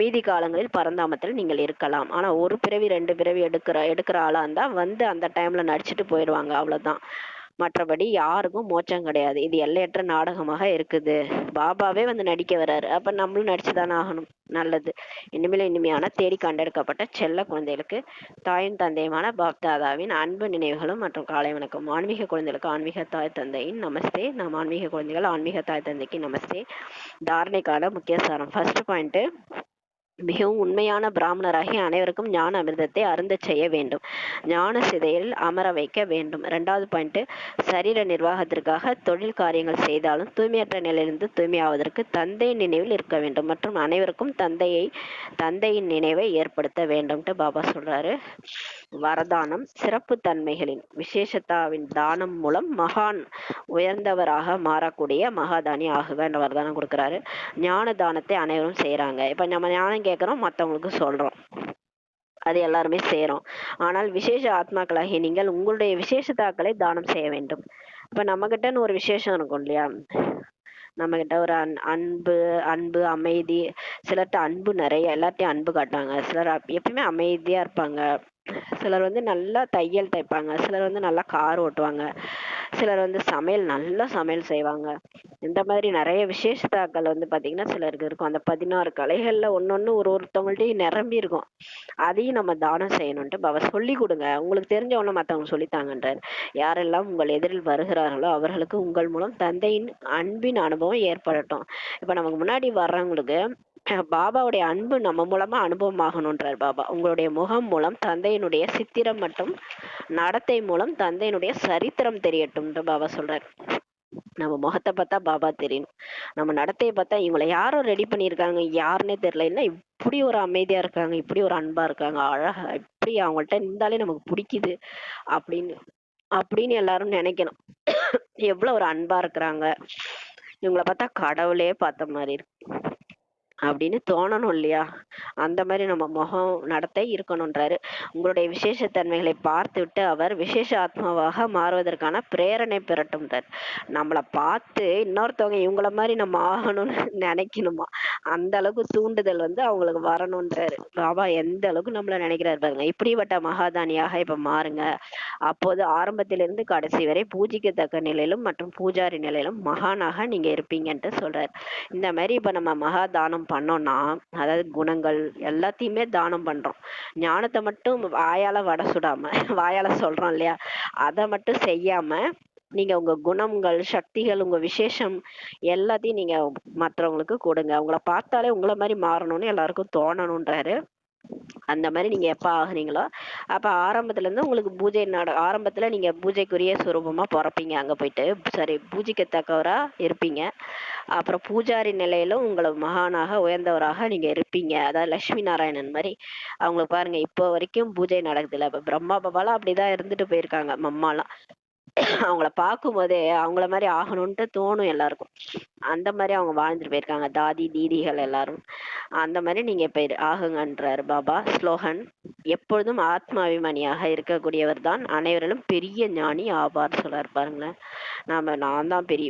மீதி காலங்களில் பரந்தாமத்தில் நீங்கள் இருக்கலாம். ஆனா ஒரு பிறவி 2 பிறவி எடுக்கிற ஆளா இருந்தா வந்து அந்த டைம்ல நடிச்சுட்டு போயிடுவாங்க. அவ்வளவுதான். மற்றபடி யாருக்கும் மோட்சம் கிடையாது. இது எல்லையற்ற நாடகமாக இருக்குது. பாபாவே வந்து நடிக்க வர்றாரு, அப்ப நம்மளும் நடிச்சுதானே ஆகணும். நல்லது. இனிமையான தேடி கண்டெடுக்கப்பட்ட செல்ல குழந்தைகளுக்கு தாயும் தந்தையுமான பாப்தாதாவின் அன்பு நினைவுகளும் மற்றும் காலை வணக்கம். ஆன்மீக குழந்தைகளுக்கு ஆன்மீக தாய் தந்தையின் நமஸ்தே. நாம் ஆன்மீக குழந்தைகள் ஆன்மீக தாய் தந்தைக்கு நமஸ்தே. தாரணைக்கான முக்கிய சாரம். ஃபர்ஸ்ட் பாயிண்ட், மிகவும் உண்மையான பிராமணராகி அனைவருக்கும் ஞான அமிர்தத்தை அருந்தச் செய்ய வேண்டும். ஞான சிதையில் அமர வைக்க வேண்டும். 2வது பாயிண்ட், சரீர நிர்வாகத்திற்காக தொழில் காரியங்கள் செய்தாலும் தூய்மையற்ற நிலையிலிருந்து தூய்மையாவதற்கு தந்தை நினைவில் இருக்க வேண்டும் மற்றும் அனைவருக்கும் தந்தையின் நினைவை ஏற்படுத்த வேண்டும்ட்டு பாபா சொல்றாரு. வரதானம், சிறப்பு தன்மைகளின் விசேஷத்தாவின் தானம் மூலம் மகான் உயர்ந்தவராக மாறக்கூடிய மகாதானி ஆகுக என்ற வரதானம் கொடுக்கிறாரு. ஞான தானத்தை அனைவரும் செய்யறாங்க. இப்ப நம்ம ஞானம் கேட்கிறோம், மற்றவங்களுக்கு சொல்றோம், அது எல்லாருமே செய்யறோம். ஆனால் விசேஷ ஆத்மாக்களாகிய நீங்கள் உங்களுடைய விசேஷத்தாக்களை தானம் செய்ய வேண்டும். இப்ப நம்ம கிட்டன்னு ஒரு விசேஷம் இருக்கும் இல்லையா, நம்ம கிட்ட ஒரு அன்பு அமைதி. சிலர்கிட்ட அன்பு நிறைய, எல்லாத்தையும் அன்பு காட்டுவாங்க. சிலர் எப்பயுமே அமைதியா இருப்பாங்க, சிலர் வந்து நல்லா தையல் தைப்பாங்க, சிலர் வந்து நல்லா கார் ஓட்டுவாங்க, சிலர் வந்து நல்லா சமையல் செய்வாங்க. இந்த மாதிரி நிறைய விசேஷத்தாக்கள் வந்து பாத்தீங்கன்னா சிலருக்கு இருக்கும். அந்த 16 கலைகள்ல ஒன்னொன்னு ஒருத்தவங்கள்ட்டயும் நிரம்பி இருக்கும். அதையும் நம்ம தானம் செய்யணும்ட்டு பாபா சொல்லி கொடுங்க, உங்களுக்கு தெரிஞ்ச ஒண்ணு மத்தவங்க சொல்லித்தாங்கன்றார். யாரெல்லாம் உங்கள் எதிரில் வருகிறார்களோ அவர்களுக்கு உங்கள் மூலம் தந்தையின் அன்பின் அனுபவம் ஏற்படட்டும். இப்ப நமக்கு முன்னாடி வர்றவங்களுக்கு பாபாவுடைய அன்பு நம்ம மூலமா அனுபவமாகணுன்றார் பாபா. உங்களுடைய முகம் மூலம் தந்தையினுடைய சித்திரம் மற்றும் நடத்தை மூலம் தந்தையினுடைய சரித்திரம் தெரியட்டும்ன்ற பாபா சொல்றார். நம்ம முகத்தை பார்த்தா பாபா தெரியணும், நம்ம நடத்தையை பார்த்தா இவங்களை யாரோ ரெடி பண்ணியிருக்காங்க, யாருன்னே தெரியல, என்ன இப்படி ஒரு அமைதியா இருக்காங்க, இப்படி ஒரு அன்பா இருக்காங்க, அழகா இப்படி அவங்கள்ட்ட இருந்தாலே நமக்கு பிடிக்குது அப்படின்னு அப்படின்னு எல்லாரும் நினைக்கணும். எவ்வளவு ஒரு அன்பா இருக்கிறாங்க, இவங்களை பார்த்தா கடவுளே பார்த்த மாதிரி இருக்கு அப்படின்னு தோணணும் இல்லையா? அந்த மாதிரி நம்ம முகம் நடத்தை இருக்கணும்ன்றாரு. உங்களுடைய விசேஷத்தன்மைகளை பார்த்து விட்டு அவர் விசேஷ ஆத்மாவாக மாறுவதற்கான பிரேரணை பெறட்டும்ன்றார். நம்மளை பார்த்து இன்னொருத்தவங்க இவங்கள மாதிரி நம்ம ஆகணும்னு நினைக்கணுமா, அந்த அளவுக்கு தூண்டுதல் வந்து அவங்களுக்கு வரணும்ன்றாரு பாபா. எந்த அளவுக்கு நம்மள நினைக்கிறாரு பாருங்க. இப்படிப்பட்ட மகாதானியாக இப்ப மாறுங்க. அப்போது ஆரம்பத்திலிருந்து கடைசி வரை பூஜிக்கத்தக்க நிலையிலும் மற்றும் பூஜாரி நிலையிலும் மகானாக நீங்க இருப்பீங்கன்ட்டு சொல்றாரு. இந்த மாதிரி இப்ப நம்ம மகா தானம் பண்ணோம்னா, அதாவது குணங்கள் எல்லாத்தையுமே தானம் பண்றோம். ஞானத்தை மட்டும் வாயால வடை சுடாம வாயால சொல்றோம் இல்லையா, அதை மட்டும் செய்யாம நீங்க உங்க குணங்கள், சக்திகள், உங்க விசேஷம் எல்லாத்தையும் நீங்க மற்றவங்களுக்கு கொடுங்க. அவங்கள பார்த்தாலே உங்களை மாதிரி மாறணும்னு எல்லாருக்கும் தோணணும்ன்றாரு. அந்த மாதிரி நீங்க எப்ப ஆகுறீங்களோ அப்ப ஆரம்பத்துல இருந்து உங்களுக்கு பூஜை ஆரம்பத்துல நீங்க பூஜைக்குரிய சுரூபமா பிறப்பீங்க, அங்க போயிட்டு சரி பூஜைக்கத்தக்கவரா இருப்பீங்க. அப்புறம் பூஜாரி நிலையிலும் உங்களை மகானாக உயர்ந்தவராக நீங்க இருப்பீங்க. அதாவது லட்சுமி நாராயணன் மாதிரி அவங்களுக்கு பாருங்க இப்போ வரைக்கும் பூஜை நடக்குது இல்ல. இப்ப பிரம்மா பாபாலாம் அப்படிதான் இருந்துட்டு போயிருக்காங்க. மம்மாலாம் அவங்கள பார்க்கும் போதே அவங்கள மாதிரி ஆகணும்ட்டு தோணும் எல்லாருக்கும். அந்த மாதிரி அவங்க வாழ்ந்துட்டு போயிருக்காங்க, தாதி தீதிகள் எல்லாரும். அந்த மாதிரி நீங்க இப்ப ஆகுங்கன்றாரு பாபா. ஸ்லோகன்: எப்பொழுதும் ஆத்மாபிமானியாக இருக்கக்கூடியவர் தான் அனைவரிலும் பெரிய ஞானி ஆவார் சொல்றாரு பாருங்களேன். நான் தான் பெரிய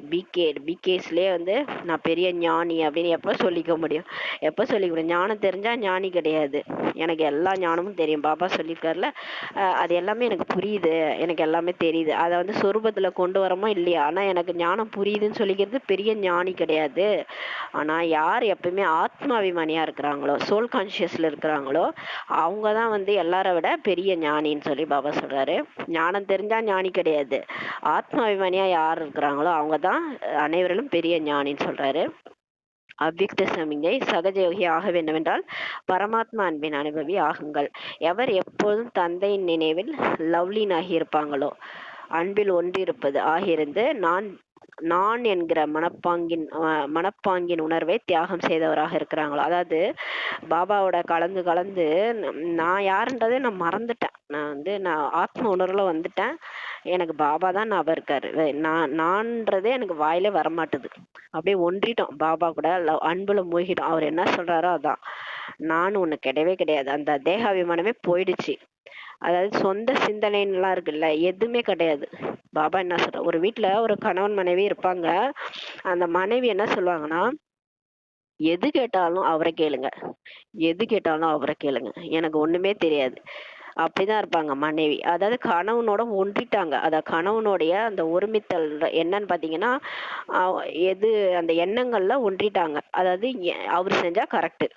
பிகேஸ்லயே வந்து நான் பெரிய ஞானி அப்படின்னு எப்ப சொல்லிக்க முடியும்? எப்ப சொல்லிக்க முடியும்? ஞானம் தெரிஞ்சா ஞானி கிடையாது. எனக்கு எல்லா ஞானமும் தெரியும் பாபா சொல்லியிருக்காருல, அது எல்லாமே எனக்கு புரியுது, எனக்கு எல்லாமே தெரியுது. அதை வந்து சொரூபத்துல கொண்டு வரமோ இல்லையா, ஆனா எனக்கு ஞானம் புரியுதுன்னு சொல்லிக்கிறது பெரிய ஞானி கிடையாது. ஆனா யார் எப்பவுமே ஆத்மாபிமானியா இருக்கிறாங்களோ, சோல் கான்சியஸ்ல இருக்கிறாங்களோ அவங்கதான் வந்து எல்லாரை விட பெரிய ஞானின்னு சொல்லி பாபா சொல்றாரு. ஞானம் தெரிஞ்சா ஞானி கிடையாது, ஆத்மாபிமானியா யார் இருக்கிறாங்களோ அவங்கதான் அனைவரிலும் பெரிய ஞானின்னு சொல்றாரு. அவ்வியக்த சமிகை சகஜயோகி ஆக வேண்டுமென்றால் பரமாத்மா அன்பின் அனுபவி ஆகுங்கள். எவர் எப்போதும் தந்தையின் நினைவில் லவ்லினாகி இருப்பாங்களோ, அன்பில் ஒன்றிருப்பது ஆகியிருந்து நான் என்கிற மனப்பாங்கின் உணர்வை தியாகம் செய்தவராக இருக்கிறாங்களோ, அதாவது பாபாவோட கலந்து கலந்து நான் யாருன்றதே நான் மறந்துட்டேன். நான் ஆத்ம உணர்வுல வந்துட்டேன். எனக்கு பாபா தான் ஞாபகம் இருக்காரு. நான்றதே எனக்கு வாயிலே வரமாட்டுது. அப்படியே ஒன்றிட்டோம் பாபா கூட, அன்புல மூழ்கிட்டோம். அவர் என்ன சொல்றாரோ அதான். நான் ஒண்ணு கிடையவே கிடையாது. அந்த தேகாபிமானமே போயிடுச்சு. அதாவது சொந்த சிந்தனைலாம் இருக்குல்ல, எதுவுமே கிடையாது. பாபா என்ன சொல்ற, ஒரு வீட்டுல ஒரு கணவன் மனைவி இருப்பாங்க. அந்த மனைவி என்ன சொல்லுவாங்கன்னா, எது கேட்டாலும் அவரை கேளுங்க, எது கேட்டாலும் அவரை கேளுங்க, எனக்கு ஒண்ணுமே தெரியாது. அப்படிதான் இருப்பாங்க மனைவி. அதாவது கணவனோட ஒன்றிட்டாங்க. கணவனுடைய அந்த ஒருமித்தல் என்னன்னு பாத்தீங்கன்னா, எது அந்த எண்ணங்கள்ல ஒன்றிட்டாங்க. அதாவது அவர் செஞ்சா கரெக்ட்,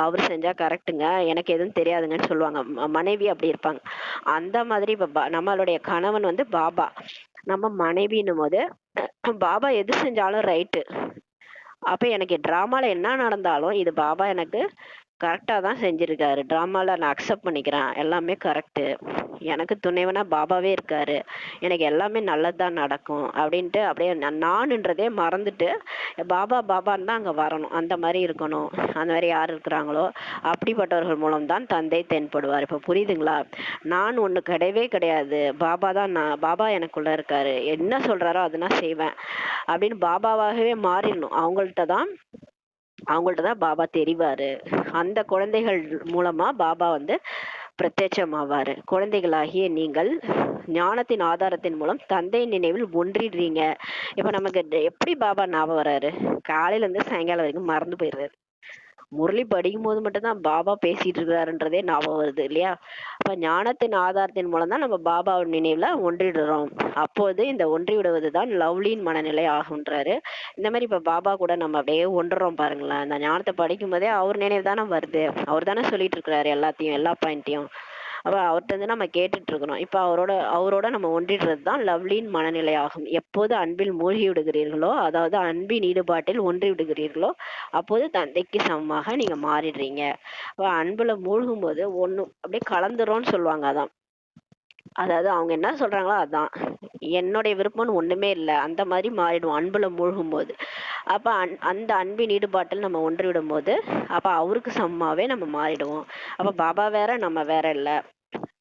அவர் செஞ்சா கரெக்டுங்க, எனக்கு எதுவும் தெரியாதுங்கன்னு சொல்லுவாங்க. மனைவி அப்படி இருப்பாங்க. அந்த மாதிரி இப்ப நம்மளுடைய கணவன் வந்து பாபா, நம்ம மனைவின்னும் போது பாபா எது செஞ்சாலும் ரைட்டு. அப்ப எனக்கு டிராமால என்ன நடந்தாலும் இது பாபா எனக்கு கரெக்டா தான் செஞ்சிருக்காரு. டிராமால நான் அக்செப்ட் பண்ணிக்கிறேன், எல்லாமே கரெக்டு. எனக்கு துணைவனா பாபாவே இருக்காரு, எனக்கு எல்லாமே நல்லதுதான் நடக்கும் அப்படின்ட்டு அப்படியே நானுன்றதே மறந்துட்டு பாபா பாபான்னு தான் அங்க வரணும். அந்த மாதிரி இருக்கணும். அந்த மாதிரி யார் இருக்கிறாங்களோ அப்படிப்பட்டவர்கள் மூலம் தான் தந்தை தென்படுவார். இப்ப புரியுதுங்களா? நான் ஒண்ணு கிடையவே கிடையாது, பாபா தான் நான், பாபா எனக்குள்ள இருக்காரு, என்ன சொல்றாரோ அதை நான் செய்வேன் அப்படின்னு பாபாவாகவே மாறிடணும். அவங்கள்ட்ட தான் பாபா தெரிவாரு. அந்த குழந்தைகள் மூலமா பாபா வந்து பிரத்யட்சமாவாரு. குழந்தைகளாகிய நீங்கள் ஞானத்தின் ஆதாரத்தின் மூலம் தந்தை நினைவில் ஒன்றிடுறீங்க. இப்ப நமக்கு எப்படி பாபா ஞாபகம் வர்றாரு? காலையில இருந்து சாயங்காலம் வரைக்கும் மறந்து போயிடுறாரு. முரளி படிக்கும் போது மட்டும்தான் பாபா பேசிட்டு இருக்கிறாருன்றதே ஞாபகம் வருது இல்லையா? அப்ப ஞானத்தின் ஆதாரத்தின் மூலம் தான் நம்ம பாபாவின் நினைவுல ஒன்றிடுறோம். அப்போது இந்த ஒன்றி விடுவதுதான் லவ்லியின் மனநிலை ஆகுன்றாரு. இந்த மாதிரி இப்ப பாபா கூட நம்ம அப்படியே ஒன்றுறோம் பாருங்களேன். அந்த ஞானத்தை படிக்கும் போதே அவர் நினைவு தானே வருது. அவர் தானே சொல்லிட்டு இருக்கிறாரு எல்லாத்தையும், எல்லா பாயிண்ட்டையும். அப்ப அவர்ட்ட இருந்து நம்ம கேட்டுட்டு இருக்கிறோம். இப்ப அவரோட நம்ம ஒன்றிடுறது தான் லவ்லியின் மனநிலை ஆகும். எப்போது அன்பில் மூழ்கி விடுகிறீர்களோ, அதாவது அன்பின் ஈடுபாட்டில் ஒன்றி விடுகிறீர்களோ, அப்போது தந்தைக்கு சமமாக நீங்க மாறிடுறீங்க. அப்ப அன்புல மூழ்கும் போது ஒண்ணு அப்படியே கலந்துரும்னு சொல்லுவாங்க. அதான், அதாவது அவங்க என்ன சொல்றாங்களோ அதான். என்னுடைய விருப்பம்னு ஒண்ணுமே இல்ல. அந்த மாதிரி மாறிடுவோம் அன்புல மூழ்கும் போது. அப்ப அந்த அன்பின் ஈடுபாட்டில் நம்ம ஒன்றி விடும் போது, அப்ப அவருக்கு சமமாவே நம்ம மாறிடுவோம். அப்ப பாபா வேற, நம்ம வேற இல்ல.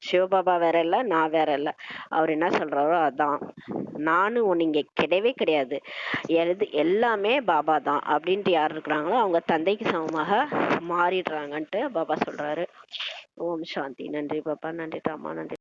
சிவபாபா வேற இல்ல, நான் வேற இல்ல. அவர் என்ன சொல்றாரோ அதான். நானும் ஒண்ணு இங்க கிடையவே கிடையாது. எல்லாமே பாபா தான் அப்படின்ட்டு யார் இருக்கிறாங்களோ அவங்க தந்தைக்கு சமமாக மாறிடுறாங்கன்ட்டு பாபா சொல்றாரு. ஓம் சாந்தி. நன்றி பாபா, நன்றி தாமா, நன்றி.